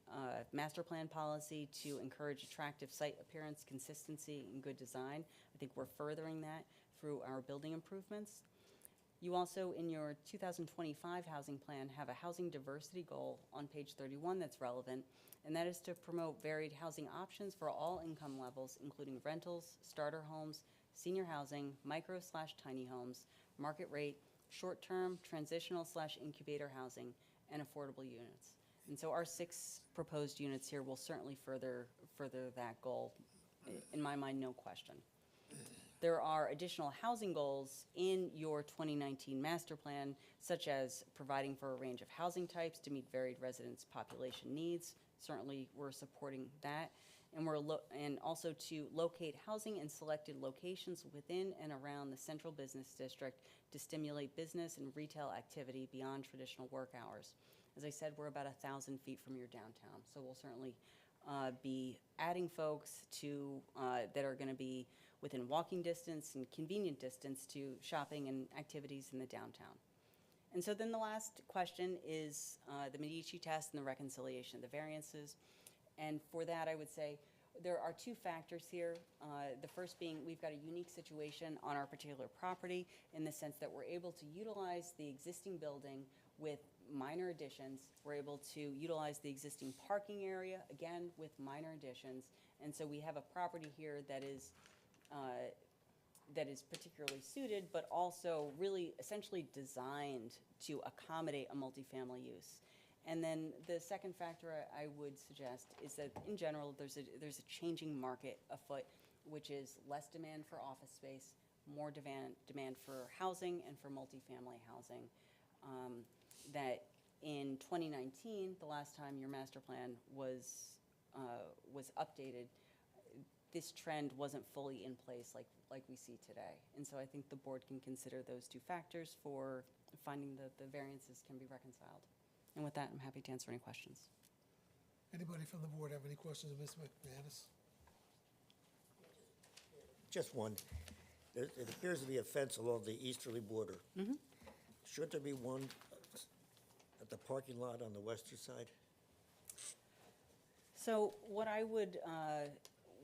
master plan policy to encourage attractive site appearance, consistency, and good design. I think we're furthering that through our building improvements. You also, in your 2025 housing plan, have a housing diversity goal on page 31 that's relevant, and that is to promote varied housing options for all income levels, including rentals, starter homes, senior housing, micro/tiny homes, market rate, short-term, transitional/incubator housing, and affordable units. And so our 6 proposed units here will certainly further that goal. In my mind, no question. There are additional housing goals in your 2019 master plan, such as providing for a range of housing types to meet varied residents' population needs. Certainly, we're supporting that. And also to locate housing in selected locations within and around the central business district to stimulate business and retail activity beyond traditional work hours. As I said, we're about 1,000 feet from your downtown, so we'll certainly be adding folks to that are going to be within walking distance and convenient distance to shopping and activities in the downtown. And so then the last question is the Medici test and the reconciliation of the variances. And for that, I would say there are 2 factors here. The first being we've got a unique situation on our particular property in the sense that we're able to utilize the existing building with minor additions. We're able to utilize the existing parking area, again, with minor additions. And so we have a property here that is particularly suited, but also really essentially designed to accommodate a multifamily use. And then the second factor I would suggest is that in general, there's a changing market afoot, which is less demand for office space, more demand for housing and for multifamily housing. That in 2019, the last time your master plan was updated, this trend wasn't fully in place like we see today. And so I think the board can consider those 2 factors for finding that the variances can be reconciled. And with that, I'm happy to answer any questions. Anybody from the board have any questions of Ms. McManus? Just one. It appears to be a fence along the easterly border. Should there be one at the parking lot on the western side? So what I would,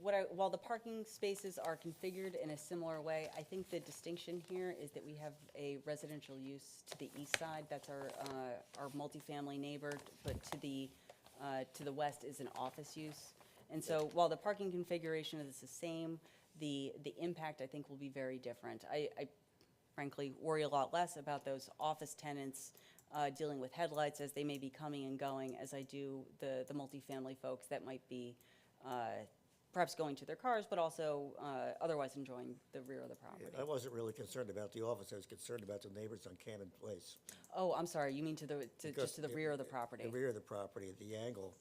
while the parking spaces are configured in a similar way, I think the distinction here is that we have a residential use to the east side. That's our multifamily neighbor, but to the west is an office use. And so while the parking configuration is the same, the impact I think will be very different. I frankly worry a lot less about those office tenants dealing with headlights as they may be coming and going as I do the multifamily folks that might be perhaps going to their cars, but also otherwise enjoying the rear of the property. I wasn't really concerned about the office. I was concerned about the neighbors on Cannon Place. Oh, I'm sorry, you mean just to the Because rear of the property? The rear of the property, at the angle,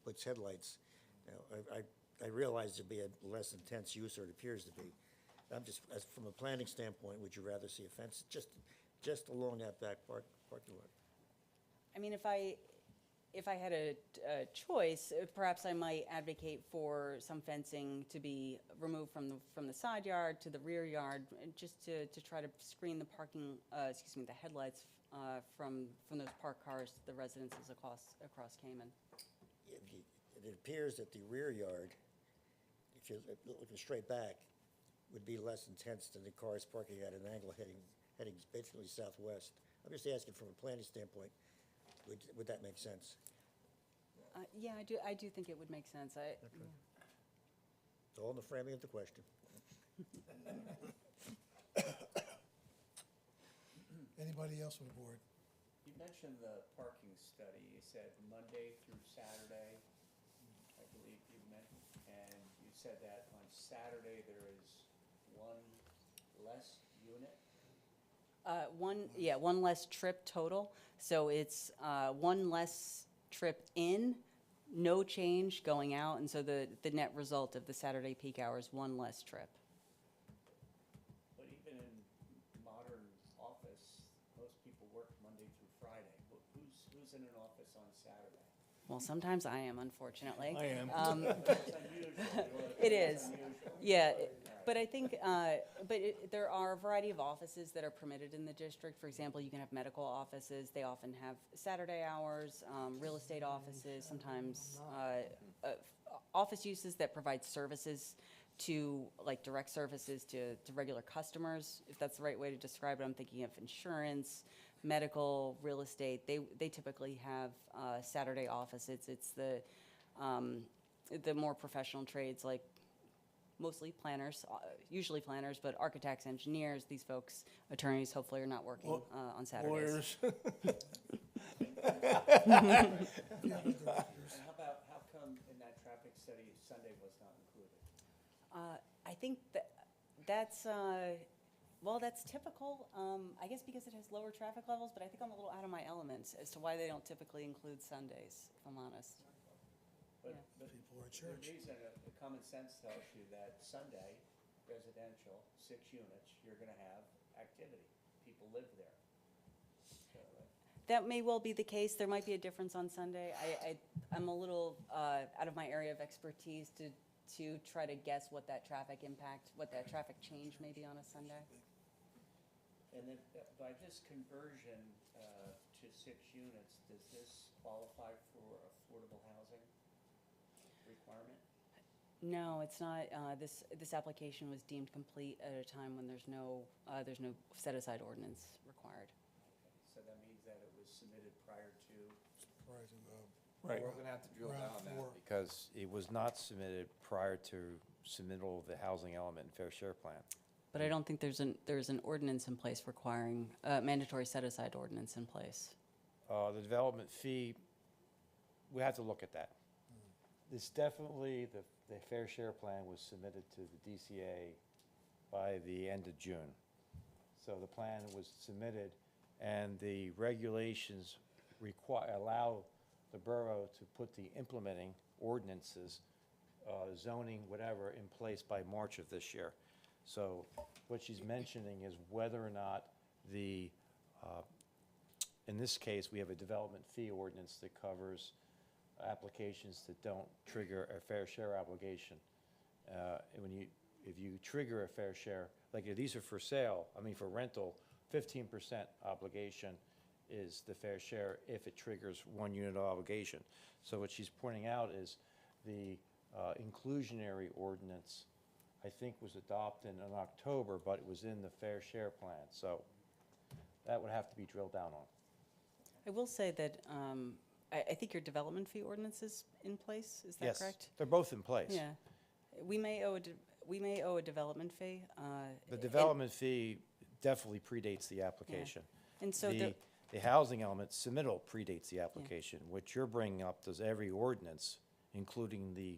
puts headlights. Now, I realize there'd be a less intense use, or it appears to be. I'm just, from a planning standpoint, would you rather see a fence just along that back parking lot? I mean, if I had a choice, perhaps I might advocate for some fencing to be removed from the side yard to the rear yard, just to try to screen the parking, the headlights from those parked cars to the residences across Cayman. It appears that the rear yard, if you're looking straight back, would be less intense than the cars parking at an angle heading basically southwest. I'm just asking from a planning standpoint, would that make sense? Yeah, I do think it would make sense. It's all in the framing of the question. Anybody else on the board? You mentioned the parking study. You said Monday through Saturday, I believe you meant, and you said that on Saturday there is one less unit? One less trip total. So it's one less trip in, no change going out, and so the net result of the Saturday peak hours, one less trip. But even in modern office, most people work Monday through Friday. Who's in an office on Saturday? Well, sometimes I am, unfortunately. I am. It's unusual. It is. Unusual. Yeah, but I think, there are a variety of offices that are permitted in the district. For example, you can have medical offices. They often have Saturday hours, real estate offices, sometimes office uses that provide services to, like direct services to regular customers, if that's the right way to describe it. I'm thinking of insurance, medical, real estate. They typically have Saturday offices. It's the more professional trades, like mostly planners, usually planners, but architects, engineers, these folks, attorneys, hopefully are not working on Saturdays. Lawyers. And how come in that traffic study, Sunday was not included? I think that's typical, I guess because it has lower traffic levels, but I think I'm a little out of my element as to why they don't typically include Sundays, if I'm honest. But People are at the church. reason, the common sense tells you that Sunday, residential, 6 units, you're gonna have activity. People live there. So, That may well be the case. There might be a difference on Sunday. I'm a little out of my area of expertise to try to guess what that traffic impact, what that traffic change may be on a Sunday. And then by this conversion to 6 units, does this qualify for affordable housing requirement? No, it's not. This application was deemed complete at a time when there's no set-aside ordinance required. So that means that it was submitted prior to, Prior to, Right. We're gonna have to drill Round down on four. that because it was not submitted prior to submittal of the housing element and fair share plan. But I don't think there's an ordinance in place requiring, mandatory set-aside ordinance in place. The development fee, we have to look at that. It's definitely, the fair share plan was submitted to the DCA by the end of June. So the plan was submitted, and the regulations allow the borough to put the implementing ordinances, zoning, whatever, in place by March of this year. So what she's mentioning is whether or not in this case, we have a development fee ordinance that covers applications that don't trigger a fair share obligation. If you trigger a fair share, like if these are for sale, for rental, 15% obligation is the fair share if it triggers 1 unit of obligation. So what she's pointing out is the inclusionary ordinance, I think, was adopted in October, but it was in the fair share plan. So that would have to be drilled down on. I will say that I think your development fee ordinance is in place. Is that correct? Yes, they're both in place. Yeah, we may owe a development fee. The development fee definitely predates the application. And so The housing element submittal predates the application. What you're bringing up, does every ordinance, including the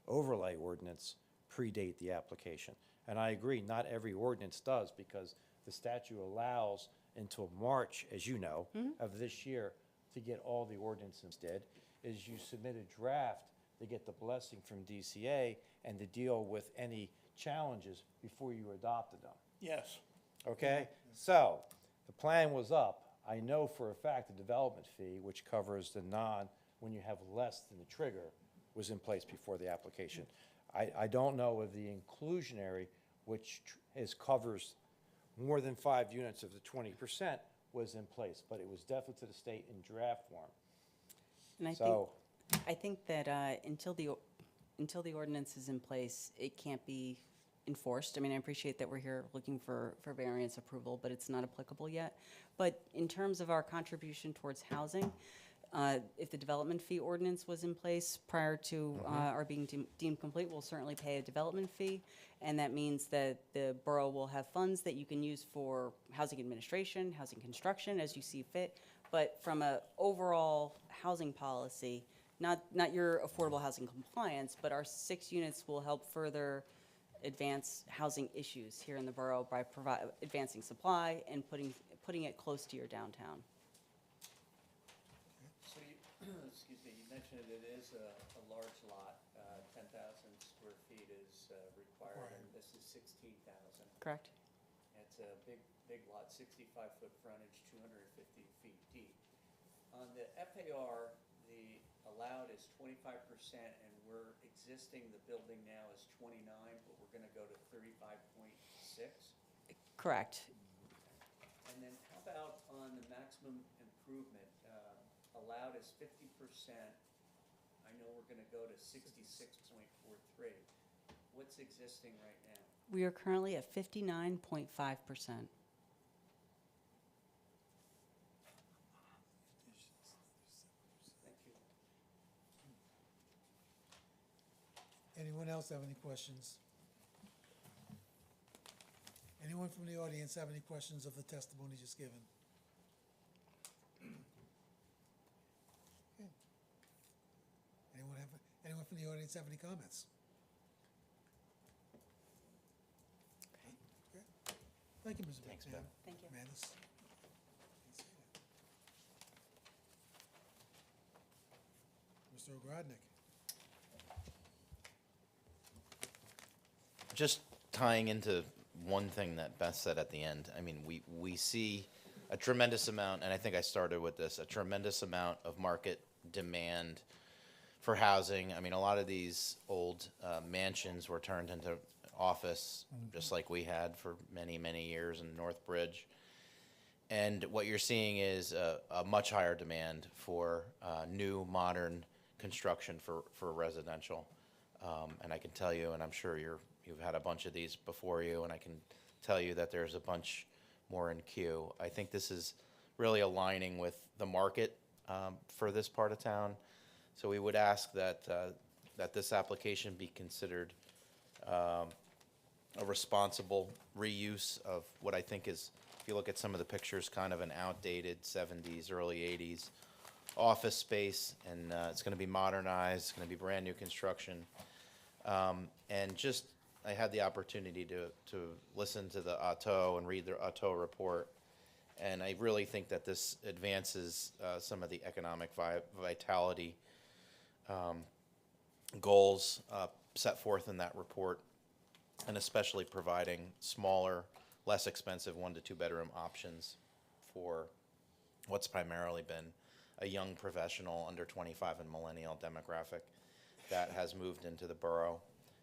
overlay ordinance, predate the application? And I agree, not every ordinance does, because the statute allows until March, as you know, of this year, to get all the ordinances did, is you submit a draft to get the blessing from DCA and to deal with any challenges before you adopted them. Yes. Okay? So, the plan was up. I know for a fact the development fee, which covers the when you have less than the trigger, was in place before the application. I don't know if the inclusionary, which covers more than 5 units of the 20%, was in place, but it was definitely to the state in draft form. And I think that until the ordinance is in place, it can't be enforced. I mean, I appreciate that we're here looking for variance approval, but it's not applicable yet. But in terms of our contribution towards housing, if the development fee ordinance was in place prior to our being deemed complete, we'll certainly pay a development fee. And that means that the borough will have funds that you can use for housing administration, housing construction, as you see fit. But from a overall housing policy, not your affordable housing compliance, but our 6 units will help further advance housing issues here in the borough by advancing supply and putting it close to your downtown. So you, excuse me, you mentioned it is a large lot, 10,000 square feet is required, and this is 16,000. Correct? It's a big lot, 65-foot frontage, 250 feet deep. On the FAR, the allowed is 25%, and we're existing, the building now is 29, but we're gonna go to 35.6. Correct. And then how about on the maximum improvement, allowed is 50%. I know we're gonna go to 66.43. What's existing right now? We are currently at 59.5%. Thank you. Anyone else have any questions? Anyone from the audience have any questions of the testimony just given? Okay. Anyone from the audience have any comments? Okay. Thank you, Mr. Thanks, McMahon. Ben. Thank you. Manis. Mr. Ogrodnik. Just tying into one thing that Beth said at the end, I mean, we see a tremendous amount, and I think I started with this, a tremendous amount of market demand for housing. I mean, a lot of these old mansions were turned into office, just like we had for many, many years in Northbridge. And what you're seeing is a much higher demand for new, modern construction for residential. And I can tell you, and I'm sure you've had a bunch of these before you, and I can tell you that there's a bunch more in queue. I think this is really aligning with the market for this part of town. So we would ask that this application be considered a responsible reuse of what I think is, if you look at some of the pictures, kind of an outdated 70s, early 80s office space, and it's going to be modernized, it's going to be brand new construction. And just, I had the opportunity to listen to the Auto and read their Auto report, and I really think that this advances some of the economic vitality goals set forth in that report, and especially providing smaller, less expensive 1 to 2 bedroom options for what's primarily been a young professional under 25 and millennial demographic that has moved into the borough.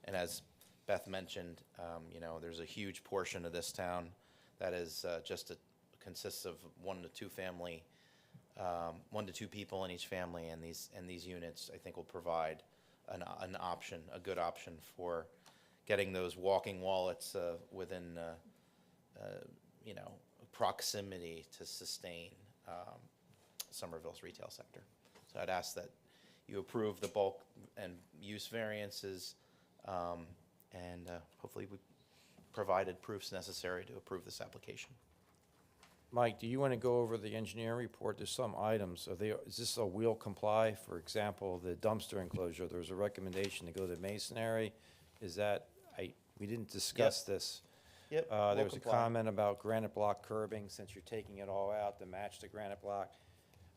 And as Beth mentioned, you know, there's a huge portion of this town that is consists of 1 to 2 family, 1 to 2 people in each family, and these units I think will provide an option, a good option for getting those walking wallets within you know, proximity to sustain Somerville's retail sector. So I'd ask that you approve the bulk and use variances, and hopefully we provided proofs necessary to approve this application. Mike, do you want to go over the engineering report? There's some items. Is this a will comply? For example, the dumpster enclosure, there was a recommendation to go to masonry. Is that, we didn't discuss this. Yep, There will was a comply. comment about granite block curbing, since you're taking it all out to match the granite block.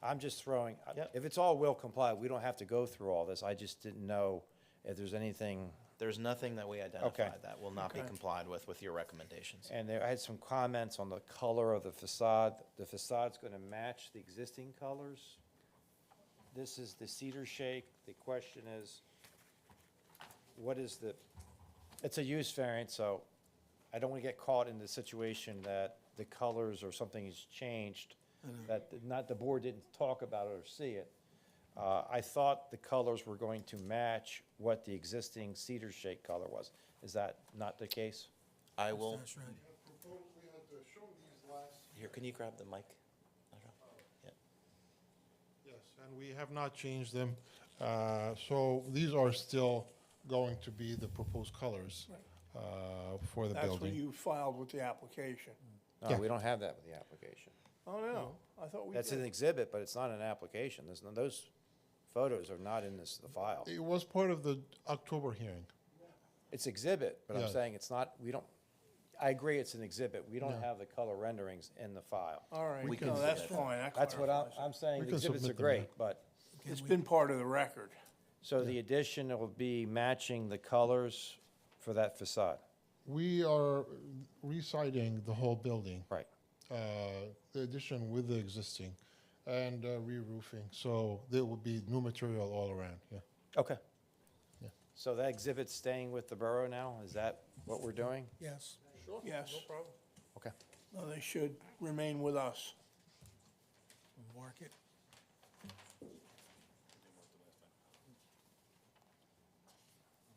I'm just throwing, Yep. if it's all will comply, we don't have to go through all this. I just didn't know if there's anything. There's nothing that we identified Okay. that will not be complied with your recommendations. And I had some comments on the color of the facade. The facade's going to match the existing colors. This is the cedar shake. The question is, what is it's a use variance, so I don't want to get caught in the situation that the colors or something has changed, that the board didn't talk about it or see it. I thought the colors were going to match what the existing cedar shake color was. Is that not the case? I will, That's right. here, can you grab the mic? Yeah. Yes, and we have not changed them. So these are still going to be the proposed colors for the That's what building. you filed with the application. No, Yeah. we don't have that with the application. Oh, no, I thought we did. That's an exhibit, but it's not an application. Those photos are not in the file. It was part of the October hearing. It's exhibit, but I'm Yeah. saying it's not, I agree it's an exhibit. We don't Yeah. have the color renderings in the file. All right, We no, can that's submit fine. That That's what clarifies it. I'm saying. We The can exhibits are submit them, great, yeah. but, It's been part of the record. so the addition will be matching the colors for that facade. We are reciting the whole building. Right. The addition with the existing and re-roofing. So there will be new material all around, yeah. Okay. Yeah. So that exhibit's staying with the borough now? Is that what we're doing? Yes. Yes. Okay. No, they should remain with us. We'll mark it.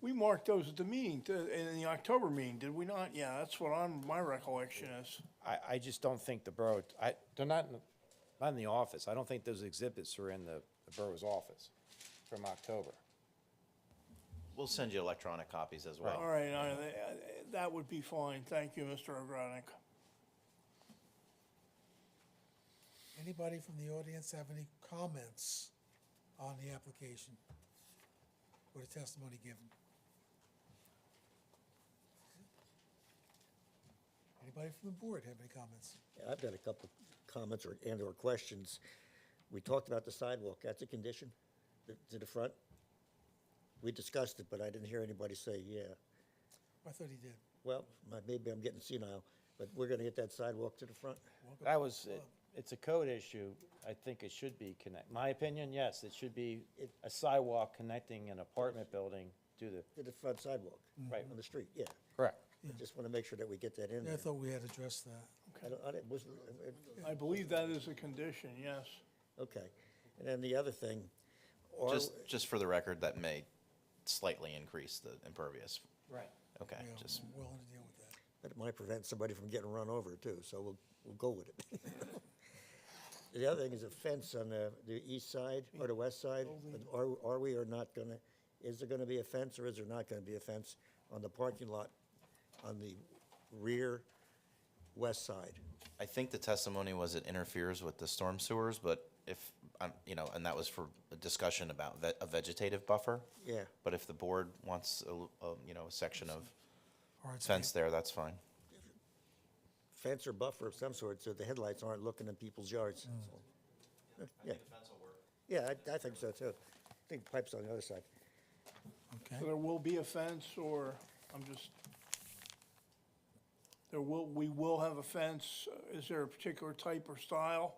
We marked those at the meeting, in the October meeting, did we not? Yeah, that's what my recollection is. I just don't think the borough, they're not in the office. I don't think those exhibits are in the borough's office from October. We'll send you electronic copies as well. All right, that would be fine. Thank you, Mr. Ogrodnik. Anybody from the audience have any comments on the application or the testimony given? Anybody from the board have any comments? Yeah, I've got a couple comments or questions. We talked about the sidewalk, that's a condition, to the front? We discussed it, but I didn't hear anybody say, yeah. I thought he did. Well, maybe I'm getting senile, but we're gonna get that sidewalk to the front? Welcome That to was, the club. it's a code issue. I think it should be My opinion, yes, it should be a sidewalk connecting an apartment building to the, To the front sidewalk? Right. On the street, yeah. correct. I just wanna make sure that we get that in Yeah, I there. thought we had addressed that. I believe that is a condition, yes. Okay, and then the other thing, Just for the record, that may slightly increase the impervious. Right. Okay, Yeah, just, I'm willing to deal with that. but it might prevent somebody from getting run over too, so we'll go with it. The other thing is a fence on the east side or the west side. Are we or not gonna, is there gonna be a fence or is there not gonna be a fence on the parking lot on the rear west side? I think the testimony was it interferes with the storm sewers, but if, and that was for a discussion about a vegetative buffer. Yeah, But if the board wants a section of Hard fence space. there, that's fine. fence or buffer of some sort, so the headlights aren't looking in people's yards. So, yeah. fence will work. Yeah, I think so too. I think the pipe's on the other side. Okay. So there will be a fence, or we will have a fence. Is there a particular type or style?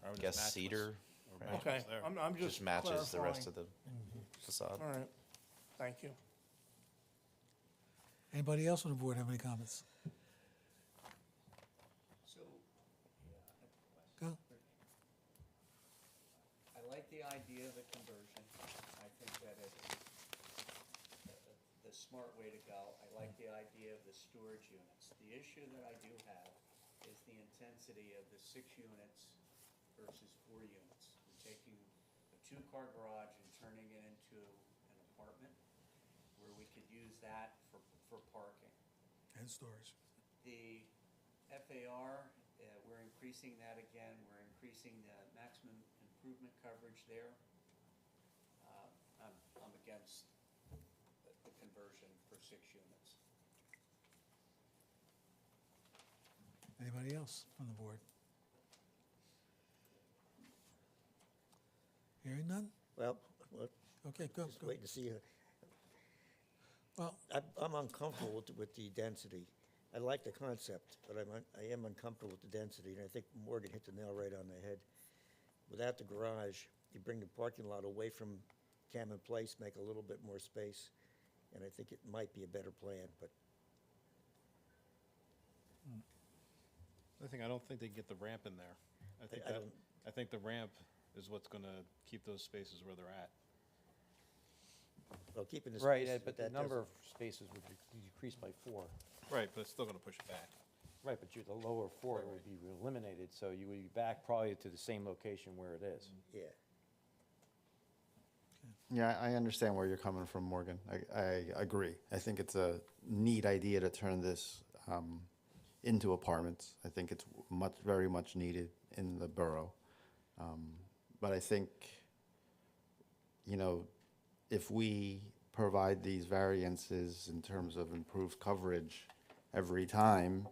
I would just Guess match cedar, what's- right? Okay, there. I'm just Just matches the rest clarifying. of the facade. All right, thank you. Anybody else on the board have any comments? Go. I like the idea of the conversion. I think that it's the smart way to go. I like the idea of the storage units. The issue that I do have is the intensity of the 6 units versus 4 units. You're taking a 2-car garage and turning it into an apartment where we could use that for parking. And storage. The FAR, we're increasing that again, we're increasing the maximum improvement coverage there. I'm against the conversion for 6 units. Anybody else on the board? Hearing none? Well, Okay, go, just go. waiting to see. Well, I'm uncomfortable with the density. I like the concept, but I am uncomfortable with the density, and I think Morgan hit the nail right on the head. Without the garage, you bring the parking lot away from Cameron Place, make a little bit more space, and I think it might be a better plan, but I don't think they can get the ramp in there. I think I that, don't I think the ramp is what's gonna keep those spaces where they're at. Well, keeping the Right, spaces, but the that number doesn't- of spaces would decrease by 4. Right, but it's still gonna push it back. Right, but the lower 4 would be eliminated, so you would be back probably to the same location where it is. Yeah. Yeah, I understand where you're coming from, Morgan. I agree. I think it's a neat idea to turn this into apartments. I think it's very much needed in the borough. But I think, you know, if we provide these variances in terms of improved coverage every time,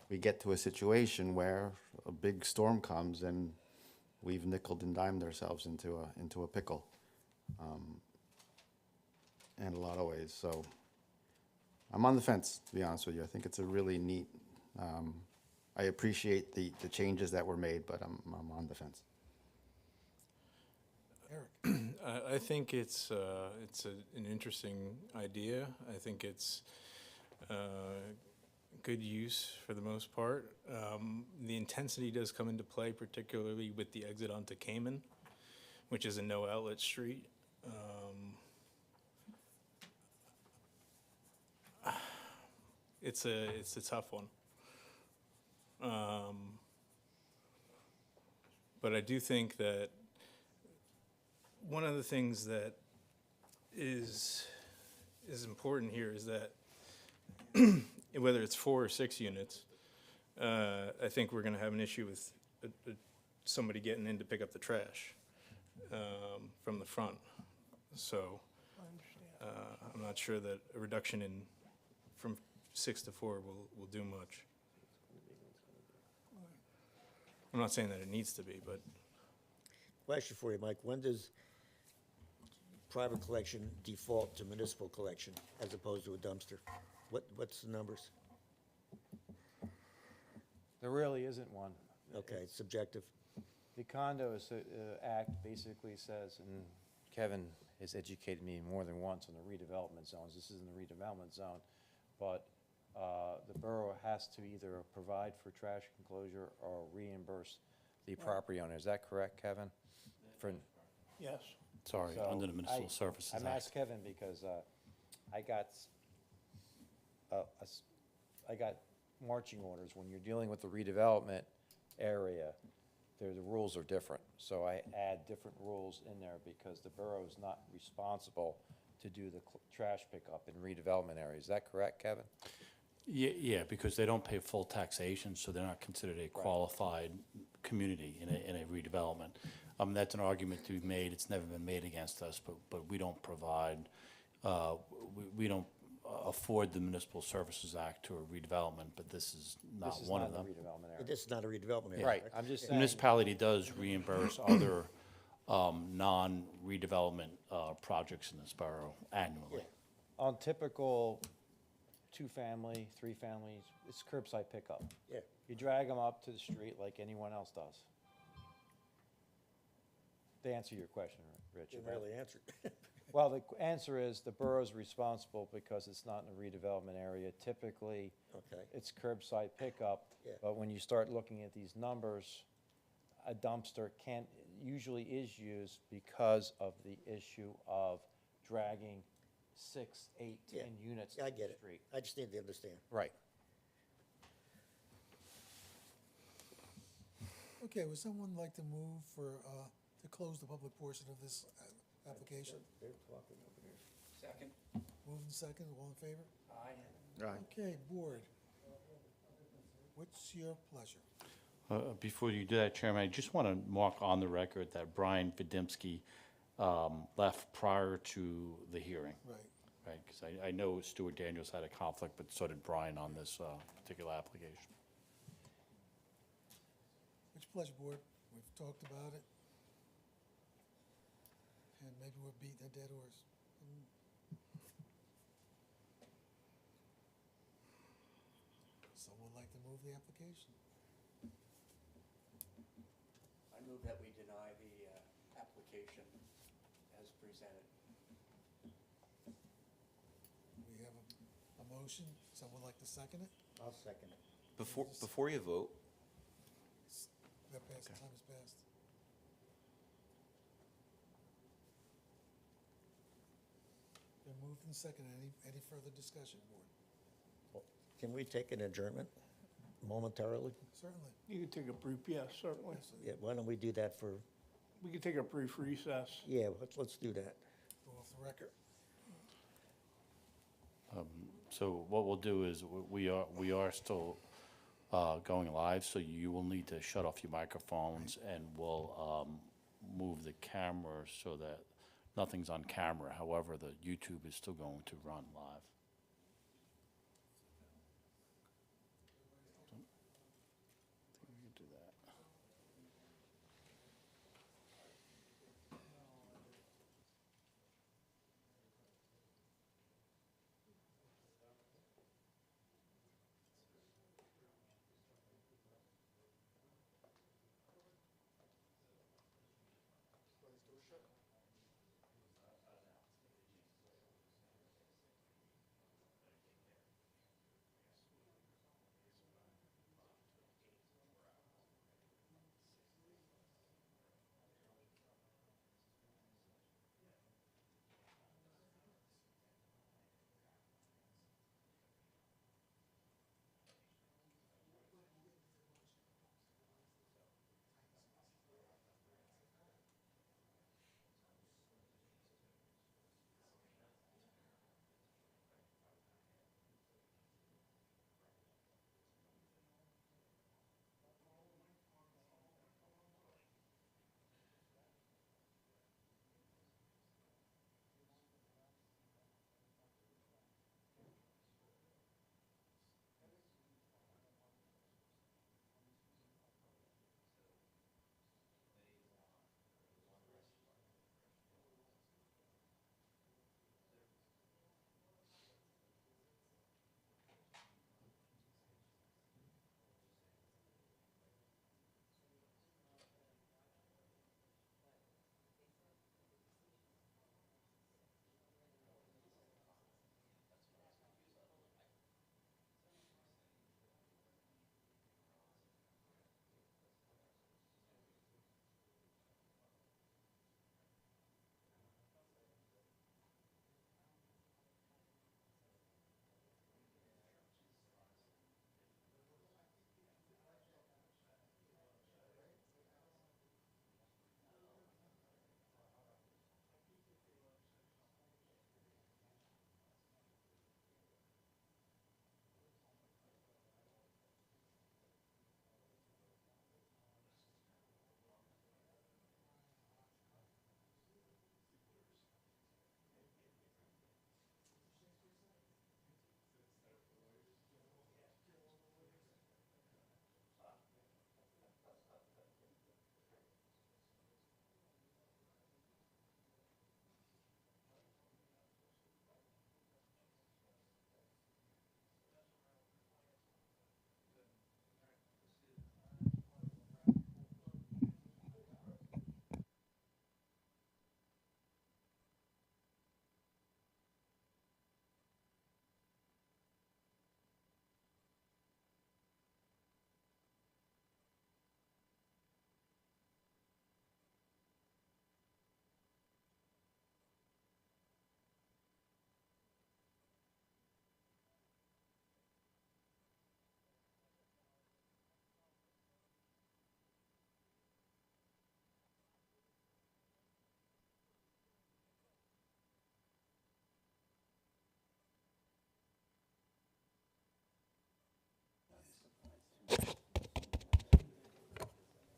we get to a situation where a big storm comes and we've nickeled and dimed ourselves into a pickle. In a lot of ways, so I'm on the fence, to be honest with you. I think it's a really neat, I appreciate the changes that were made, but I'm on the fence. Eric? I think it's an interesting idea. I think it's good use for the most part. The intensity does come into play, particularly with the exit onto Cayman, which is a no outlet street. It's a tough one. But I do think that one of the things that is important here is that whether it's 4 or 6 units, I think we're going to have an issue with somebody getting in to pick up the trash from the front. So I'm not sure that a reduction from 6 to 4 will do much. I'm not saying that it needs to be, but Question for you, Mike. When does private collection default to municipal collection as opposed to a dumpster? What's the numbers? There really isn't one. Okay, it's subjective. The Condo Act basically says, and Kevin has educated me more than once on the redevelopment zones. This isn't the redevelopment zone, but the borough has to either provide for trash enclosure or reimburse the property owner. Is that correct, Kevin? Yes. Sorry, So under the Municipal Services I'm Act. asked Kevin because I got marching orders. When you're dealing with the redevelopment area, the rules are different. So I add different rules in there because the borough is not responsible to do the trash pickup in redevelopment areas. Is that correct, Kevin? Yeah, because they don't pay full taxation, so they're not considered a qualified community in a redevelopment. That's an argument to be made. It's never been made against us, but we don't provide, we don't afford the Municipal Services Act to a redevelopment, but this is not This is one not of in them. the redevelopment area. This is not a redevelopment area. Right, correct? I'm just The saying. municipality does reimburse other non-redevelopment projects in this borough annually. On typical 2-family, 3-families, it's curbside pickup. Yeah. You drag them up to the street like anyone else does. To answer your question, Rich. Didn't about- really answer. Well, the answer is the borough's responsible because it's not in a redevelopment area. Typically, Okay. it's curbside pickup. Yeah. But when you start looking at these numbers, a dumpster usually is used because of the issue of dragging 6, 8, Yeah. 10 units Yeah, to I the get it. street. I just need to understand. Right. Okay, would someone like to move to close the public portion of this application? They're talking over here. Second? Move in second, all in favor? Aye. Okay, board. What's your pleasure? Before you do that, Chairman, I just want to mark on the record that Brian Vidimski left prior to the hearing. Right. Right, because I know Stuart Daniels had a conflict, but so did Brian on this particular application. What's your pleasure, board? We've talked about it. And maybe we're beating a dead horse. Someone like to move the application? I move that we deny the application as presented. We have a motion. Someone like to second it? I'll second it. Before you vote, That passed, time has passed. moved and seconded. Any further discussion, board? Can we take an adjournment momentarily? Certainly. You can take a brief, yes, certainly. Yeah, why don't we do that for, We can take a brief recess. yeah, let's do that. Go off the record. So what we'll do is, we are still going live, so you will need to shut off your microphones, and we'll move the camera so that nothing's on camera. However, the YouTube is still going to run live. I think we can do that.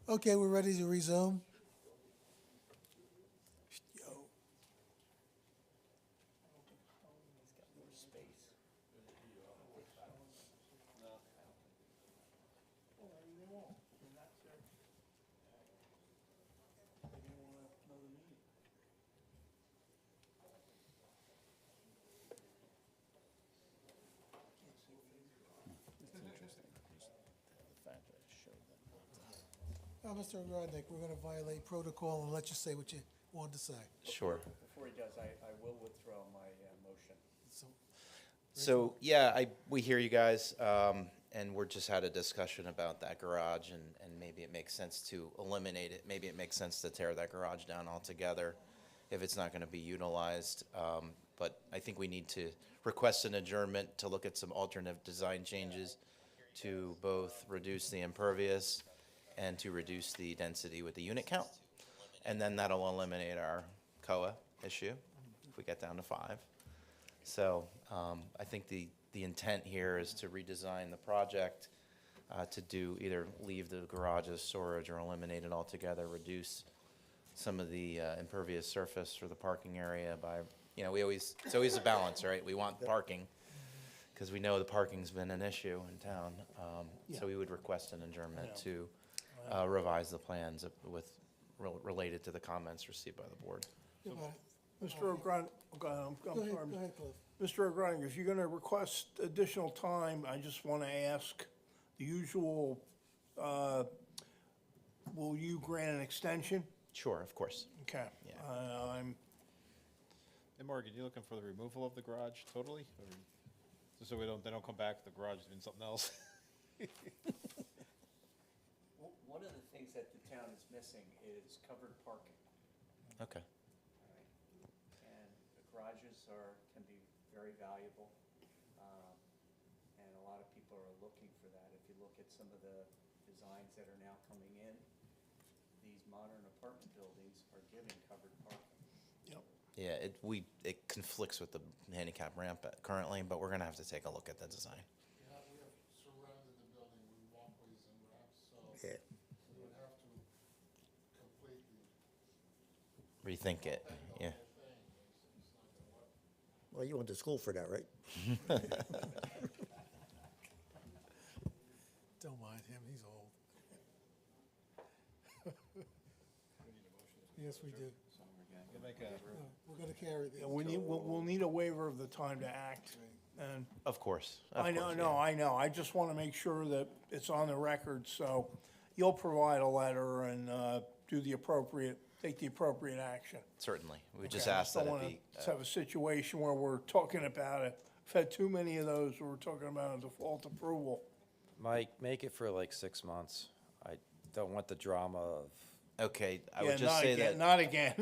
Okay, we're ready to resume. Yo. Mr. Rodnick, we're going to violate protocol and let you say what you wanted to say. Sure. Before he does, I will withdraw my motion. So, yeah, we hear you guys, and we're just had a discussion about that garage, and maybe it makes sense to eliminate it. Maybe it makes sense to tear that garage down altogether if it's not going to be utilized. but I think we need to request an adjournment to look at some alternative design changes to both reduce the impervious and to reduce the density with the unit count. And then that'll eliminate our COA issue if we get down to 5. So I think the intent here is to redesign the project to do either leave the garage as storage or eliminate it altogether, reduce some of the impervious surface for the parking area by, you know, it's always a balance, right? We want parking because we know the parking's been an issue in town. So we would request an adjournment to revise the plans related to the comments received by the board. Yeah, but- Mr. O'Grady, I'm Go ahead, sorry. go ahead, Cliff. Mr. O'Grady, if you're going to request additional time, I just want to ask the usual, will you grant an extension? Sure, of course. Okay. Yeah. I'm, Hey, Morgan, you looking for the removal of the garage totally? Or just so they don't come back, the garage is doing something else? One of the things that the town is missing is covered parking. Okay. And the garages can be very valuable. And a lot of people are looking for that. If you look at some of the designs that are now coming in, these modern apartment buildings are giving covered parking. yep. Yeah, it conflicts with the handicap ramp currently, but we're gonna have to take a look at the design. Yeah, we have surrounded the building with walkways and ramps, so Yeah. we would have to completely Rethink it, yeah. Well, you went to school for that, right? Don't mind him, he's old. Yes, we do. You make a- No, we're gonna carry this. Yeah, we'll need a waiver of the time to act. And Of course. of I know, course, no, yeah. I know. I just want to make sure that it's on the record, so you'll provide a letter and take the appropriate action. Certainly. We just Okay, I ask that don't it wanna be, just have a situation where we're talking about it. I've had too many of those where we're talking about a default approval. Mike, make it for like 6 months. I don't want the drama of, okay, I Yeah, would just not say again, that not again.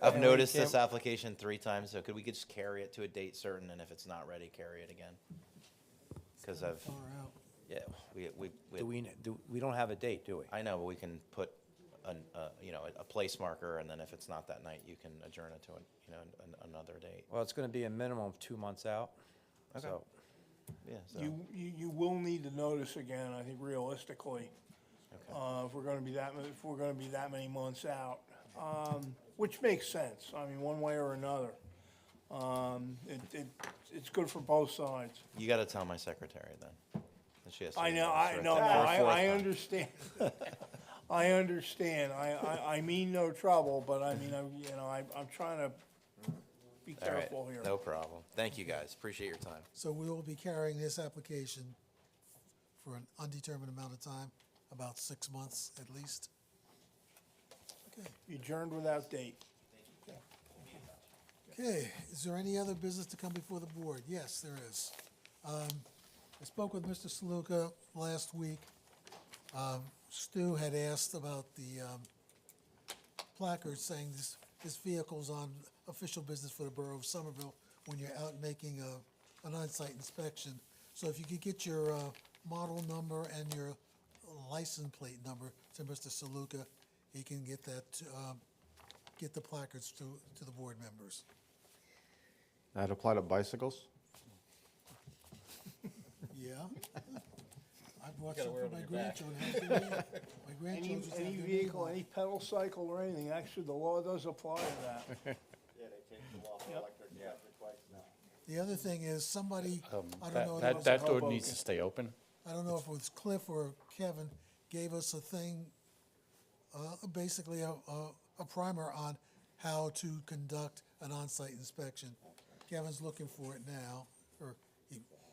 I've we noticed this can't- application 3 times, so could we just carry it to a date certain, and if it's not ready, carry it again? Because I've, Far out. yeah, we don't have a date, do we? I know, but we can put a place marker, and then if it's not that night, you can adjourn it to another date. Well, it's gonna be a minimum of 2 months out. Okay. So, Yeah, so, You will need to notice again, I think realistically, if we're going to be that many months out, which makes sense. I mean, one way or another. It's good for both sides. you gotta tell my secretary then. that she has to I know, notice, I right? know, For a I fourth time. understand. I understand. I mean no trouble, but I mean, I'm trying to be All right, careful here. no problem. Thank you, guys. Appreciate your time. So we will be carrying this application for an undetermined amount of time, about 6 months at least. Okay. Adjourned without date. Okay, is there any other business to come before the board? Yes, there is. I spoke with Mr. Saluka last week. Stu had asked about the placard saying this vehicle's on official business for the Borough of Somerville when you're out making an on-site inspection. So if you could get your model number and your license plate number to Mr. Saluka, he can get that, get the placards to the board members. That apply to bicycles? Yeah. I bought gotta some wear for it on my your back. grandchildren. Have to read. My grandchildren have Any their vehicle, name on it. any pedal cycle or anything, actually, the law does apply to that. Yeah, they changed the law for electric twice now. The other thing is, somebody, I don't know, if it That, was- that door Hoboken. needs to stay open. I don't know if it was Cliff or Kevin, gave us a thing, basically a primer on how to conduct an on-site inspection. Kevin's looking for it now, or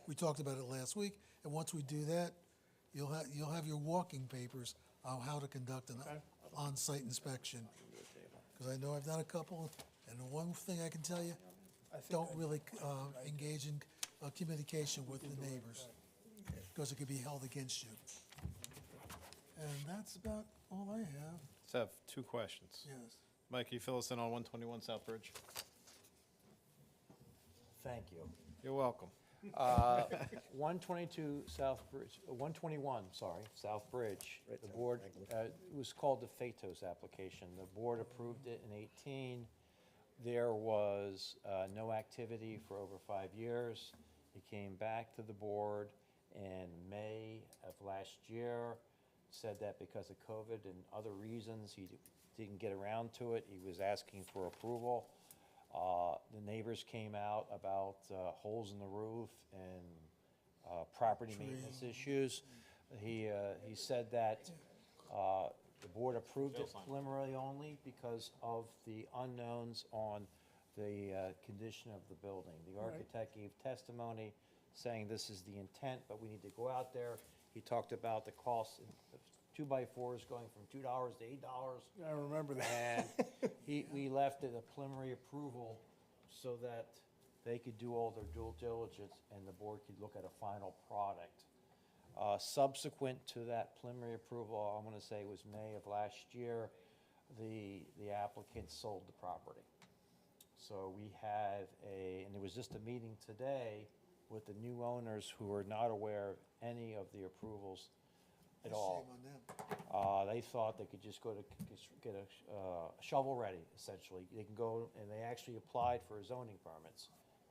we talked about it last week, and once we do that, you'll have your walking papers on how to conduct an on-site inspection. Because I know I've done a couple, and the one thing I can tell you, don't really engage in communication with the neighbors, because it could be held against you. And that's about all I have, Just have 2 questions. yes. Mike, can you fill us in on 121 South Bridge? Thank you. You're welcome. 122 South Bridge, 121, sorry, South Bridge. The board, it was called the Fatos application. The board approved it in 18. There was no activity for over 5 years. He came back to the board in May of last year, said that because of COVID and other reasons, he didn't get around to it. He was asking for approval. The neighbors came out about holes in the roof and property maintenance issues. He said that the board approved it preliminarily only because of the unknowns on the condition of the building. The architect gave testimony saying this is the intent, but we need to go out there. He talked about the cost of 2x4s going from $2 to $8. I remember that. And we left it a preliminary approval so that they could do all their due diligence and the board could look at a final product. Subsequent to that preliminary approval, I'm gonna say it was May of last year, the applicant sold the property. So we have and there was just a meeting today with the new owners who are not aware of any of the approvals at all. Shame on them. They thought they could just go to get a shovel ready, essentially. They can go, and they actually applied for zoning permits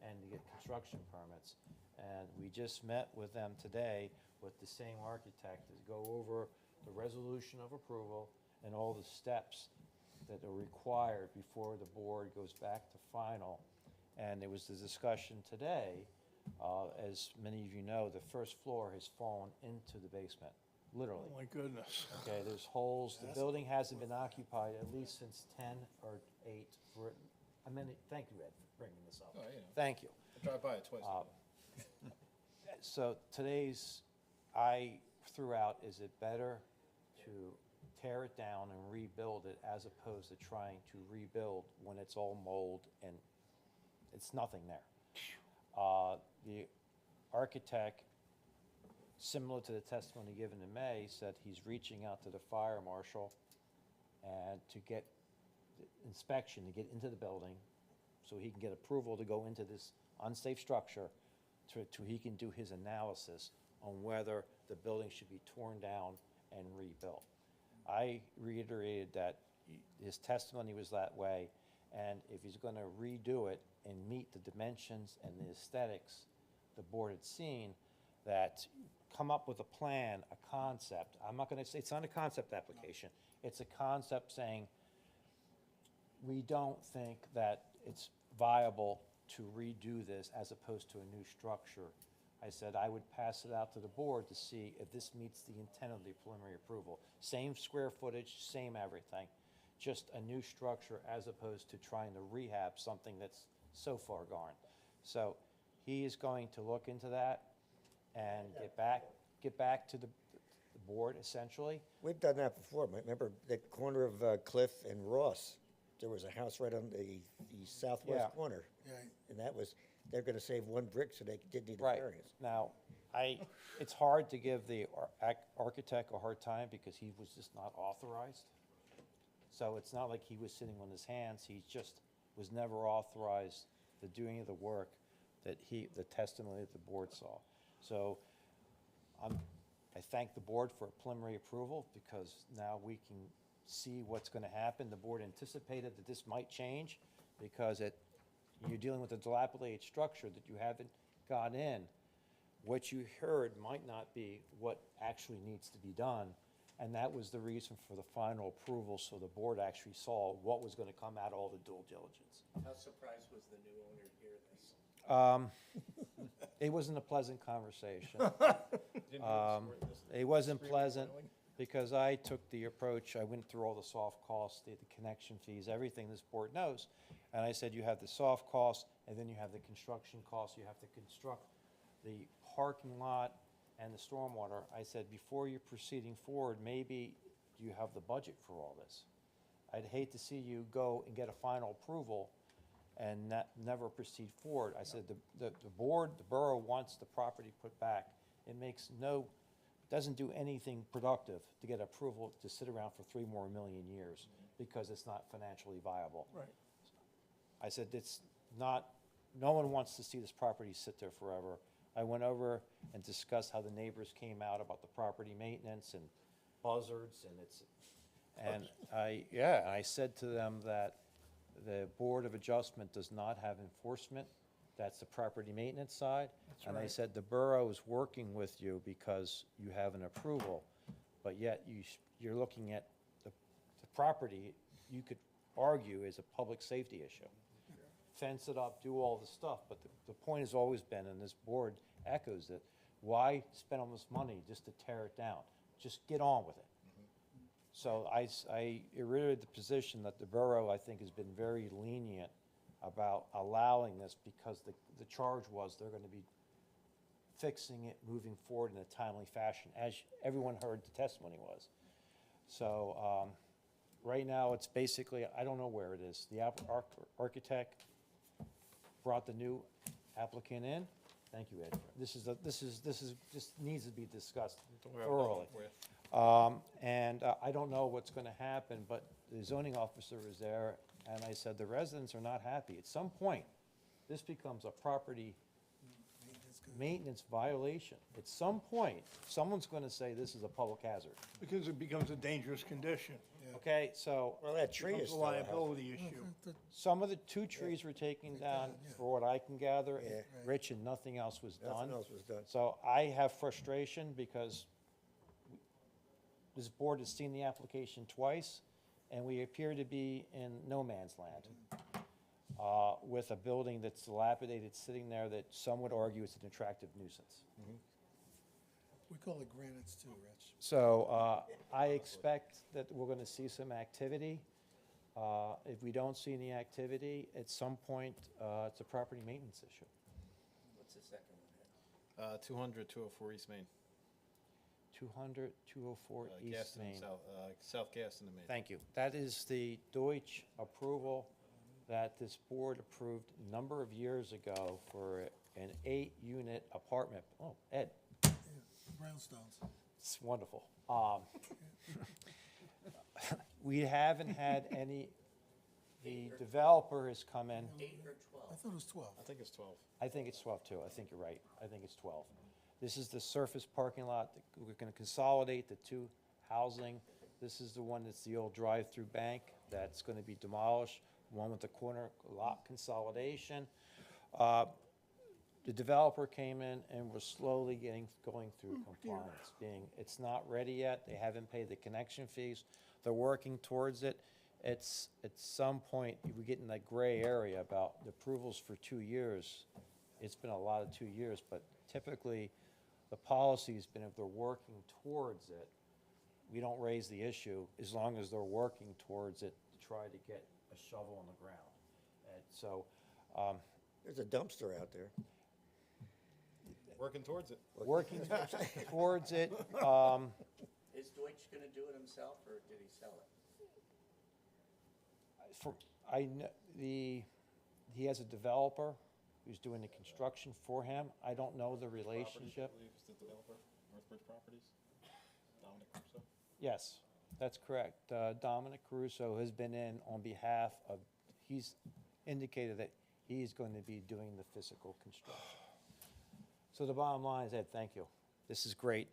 and to get construction permits. And we just met with them today with the same architect to go over the resolution of approval and all the steps that are required before the board goes back to final. And there was the discussion today, as many of you know, the first floor has fallen into the basement. Literally. Oh, my goodness. Okay, there's holes. The building hasn't been occupied at least since 10 or 8. Thank you, Ed, for bringing this up. Oh, you know. Thank you. I drive by it twice. So I threw out, is it better to tear it down and rebuild it as opposed to trying to rebuild when it's all mold and it's nothing there? The architect, similar to the testimony given in May, said he's reaching out to the fire marshal and to get the inspection, to get into the building, so he can get approval to go into this unsafe structure, to he can do his analysis on whether the building should be torn down and rebuilt. I reiterated that his testimony was that way, and if he's gonna redo it and meet the dimensions and the aesthetics the board had seen, that come up with a plan, a concept. I'm not gonna say, it's not a concept application. It's a concept saying, we don't think that it's viable to redo this as opposed to a new structure. I said I would pass it out to the board to see if this meets the intent of the preliminary approval. Same square footage, same everything, just a new structure as opposed to trying to rehab something that's so far gone. So he is going to look into that and get back to the board, essentially. We've done that before. Remember the corner of Cliff and Ross? There was a house right on the southwest Yeah. corner. Yeah. And that was, they're gonna save one brick, so they didn't need a Right. variance. Now, it's hard to give the architect a hard time because he was just not authorized. So it's not like he was sitting on his hands. He just was never authorized the doing of the work that the testimony that the board saw. So I thank the board for a preliminary approval because now we can see what's going to happen. The board anticipated that this might change because you're dealing with a dilapidated structure that you haven't got in. What you heard might not be what actually needs to be done, and that was the reason for the final approval, so the board actually saw what was going to come out of all the due diligence. How surprised was the new owner to hear this? It wasn't a pleasant conversation. It wasn't pleasant because I took the approach, I went through all the soft costs, the connection fees, everything this board knows. And I said, you have the soft costs, and then you have the construction costs. You have to construct the parking lot and the stormwater. I said, before you're proceeding forward, maybe you have the budget for all this. I'd hate to see you go and get a final approval and never proceed forward. I said, the borough wants the property put back. It doesn't do anything productive to get approval to sit around for 3 more million years because it's not financially viable. Right. I said, it's not no one wants to see this property sit there forever. I went over and discussed how the neighbors came out about the property maintenance and buzzards, and I said to them that the Board of Adjustment does not have enforcement. That's the property maintenance side. And I said, the borough is working with you because you have an approval, but yet you're looking at the property, you could argue is a public safety issue. Fence it up, do all the stuff, but the point has always been, and this board echoes it, why spend all this money just to tear it down? Just get on with it. So I reiterated the position that the borough, I think, has been very lenient about allowing this because the charge was they're going to be fixing it, moving forward in a timely fashion, as everyone heard the testimony was. So right now, it's basically, I don't know where it is. The architect brought the new applicant in. Thank you, Ed. This is just needs to be discussed thoroughly. And I don't know what's going to happen, but the zoning officer was there, and I said, the residents are not happy. At some point, this becomes a property maintenance violation. At some point, someone's going to say this is a public hazard. Because it becomes a dangerous condition. Okay, so Well, that tree Becomes is a still a hazard. liability issue. some of the 2 trees were taken down, for what I can gather, and Yeah. Rich, and nothing else was done. Nothing else was done. So I have frustration because this board has seen the application twice, and we appear to be in no man's land with a building that's dilapidated, sitting there, that some would argue is an attractive nuisance. We call it granites too, Rich. So I expect that we're going to see some activity. If we don't see any activity, at some point, it's a property maintenance issue. What's the second one? 200, 204 East Main. 200, 204 East Gaston, Main. South Gaston and Main. Thank you. That is the Deutsch approval that this board approved a number of years ago for an 8-unit apartment. Oh, Ed, Brownstones. it's wonderful. We haven't had any, the developer has come in. 8 or 12? I thought it was 12. I think it's 12. I think it's 12 too. I think you're right. I think it's 12. This is the surface parking lot. We're going to consolidate the 2 housing. This is the one that's the old drive-through bank that's going to be demolished, one with the corner lot consolidation. The developer came in and we're slowly going through compliance, it's not ready yet. They haven't paid the connection fees. They're working towards it. It's, at some point, we get in that gray area about the approvals for 2 years. It's been a lot of 2 years, but typically, the policy's been if they're working towards it, we don't raise the issue as long as they're working towards it to try to get a shovel on the ground. And so, There's a dumpster out there. Working towards it. working towards it, Is Deutsch gonna do it himself, or did he sell it? he has a developer who's doing the construction for him. I don't know the relationship. I believe it's the developer, Northbridge Properties, Dominic Russo. Yes, that's correct. Dominic Caruso has been in on behalf of, he's indicated that he's going to be doing the physical construction. So the bottom line is, Ed, thank you. This is great.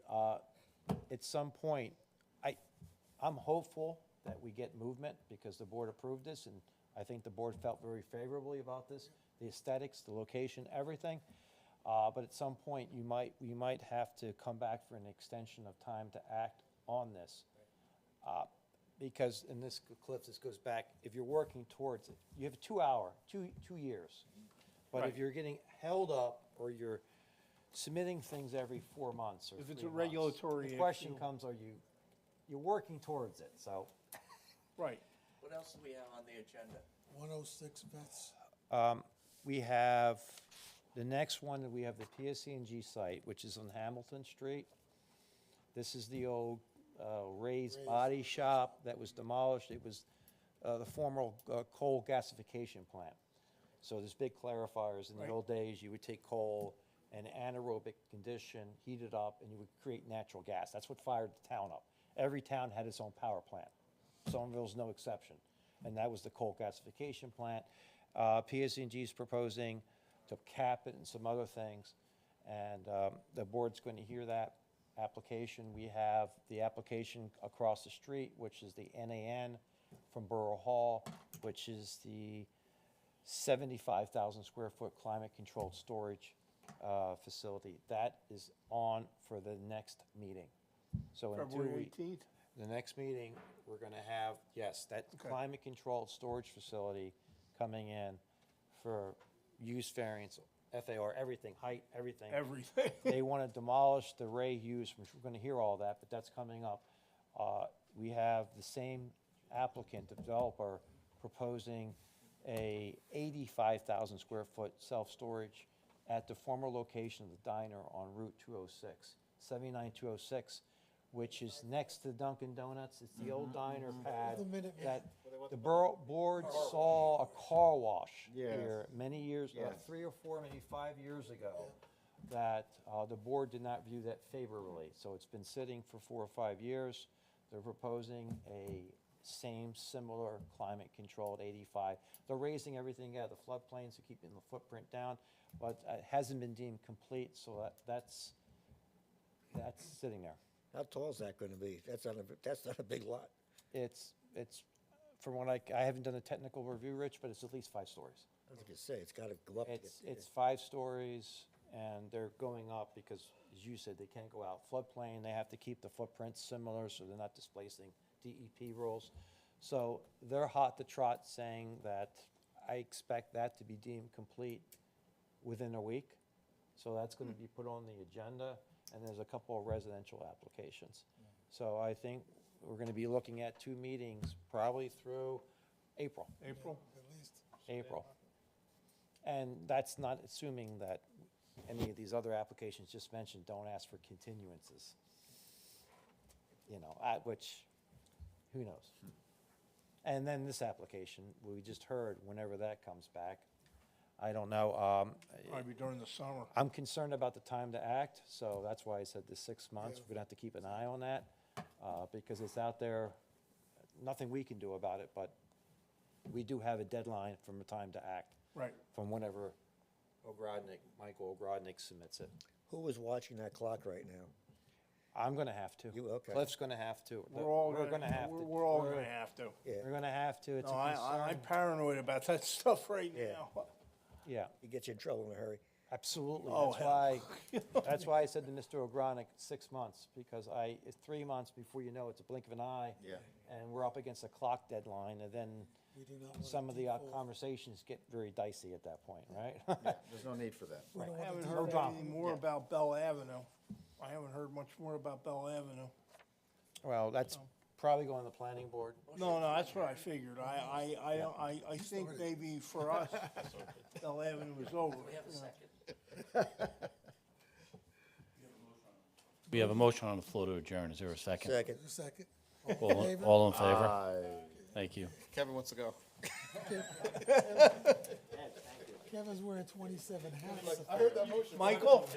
At some point, I'm hopeful that we get movement because the board approved this, and I think the board felt very favorably about this, the aesthetics, the location, everything. But at some point, we might have to come back for an extension of time to act on this. Because in this, Cliff, this goes back, if you're working towards it, you have 2 years. But if you're getting held up or you're submitting things every 4 months or If it's 3 a months, regulatory the question issue. comes, you're working towards it, so. Right. What else do we have on the agenda? 106 Vets. We have, the next one, we have the PSC&G site, which is on Hamilton Street. This is the old Ray's Body Shop that was demolished. It was the former coal gasification plant. So there's big clarifiers. In the old days, you would take coal in anaerobic condition, heat it up, and you would create natural gas. That's what fired the town up. Every town had its own power plant. Somerville's no exception. And that was the coal gasification plant. PSC&G is proposing to cap it and some other things. And the board's going to hear that application. We have the application across the street, which is the NAN from Borough Hall, which is the 75,000 square foot climate-controlled storage facility. That is on for the next meeting. So in 2 February weeks. 18th? The next meeting, we're gonna have, yes, that climate-controlled storage facility coming in for use variance, FAR, everything, height, everything. Everything. They wanna demolish the Ray Hughes, which we're gonna hear all that, but that's coming up. We have the same applicant, developer, proposing a 85,000 square foot self-storage at the former location of the diner on Route 206, 79206, which is next to Dunkin' Donuts. It's the old diner pad that the borough board saw a car wash here many years, 3 or 4, maybe 5 years ago, that the board did not view that favorably. So it's been sitting for 4 or 5 years. They're proposing a same similar climate-controlled 85. They're raising everything out of the floodplain, so keeping the footprint down, but it hasn't been deemed complete, so that's sitting there. How tall is that gonna be? That's not a big lot. It's, from what I haven't done a technical review, Rich, but it's at least 5 stories. I was gonna say, it's gotta go up to get. It's 5 stories, and they're going up because, as you said, they can't go out floodplain. They have to keep the footprints similar, so they're not displacing DEP rules. So they're hot to trot, saying that I expect that to be deemed complete within a week. So that's gonna be put on the agenda, and there's a couple of residential applications. So I think we're gonna be looking at 2 meetings, probably through April. April? April. And that's not assuming that any of these other applications just mentioned don't ask for continuances. You know, which, who knows? And then this application, we just heard, whenever that comes back, I don't know. Probably during the summer. I'm concerned about the time to act, so that's why I said the 6 months. We're gonna have to keep an eye on that, because it's out there. Nothing we can do about it, but we do have a deadline from a time to act. Right. From whenever Michael Ogrodnik submits it. Who is watching that clock right now? I'm gonna have to. You, okay. Cliff's gonna have to. We're all We're gonna have to. We're all gonna have to. We're gonna have to. It's No, a concern. I'm paranoid about that stuff right Yeah. now. Yeah, It gets you in trouble in a hurry. absolutely. Oh, That's why I said to Mr. Ogrodnik, 6 months, because it's 3 months before you know it's a blink of an eye. Yeah. And we're up against a clock deadline, and then We do not want to some of the default. conversations get very dicey at that point, right? Yeah, there's no need for that. We don't I want haven't to heard drama. anything more about Bell Avenue. I haven't heard much more about Bell Avenue. Well, that's probably going to the planning board. No, that's what I figured. I think maybe for us, Bell Avenue is over. We have a motion on the floor to adjourn. Is there a second? Second. A second. All in favor? Thank you. Kevin wants to go. Kevin's wearing 27 hats. Michael?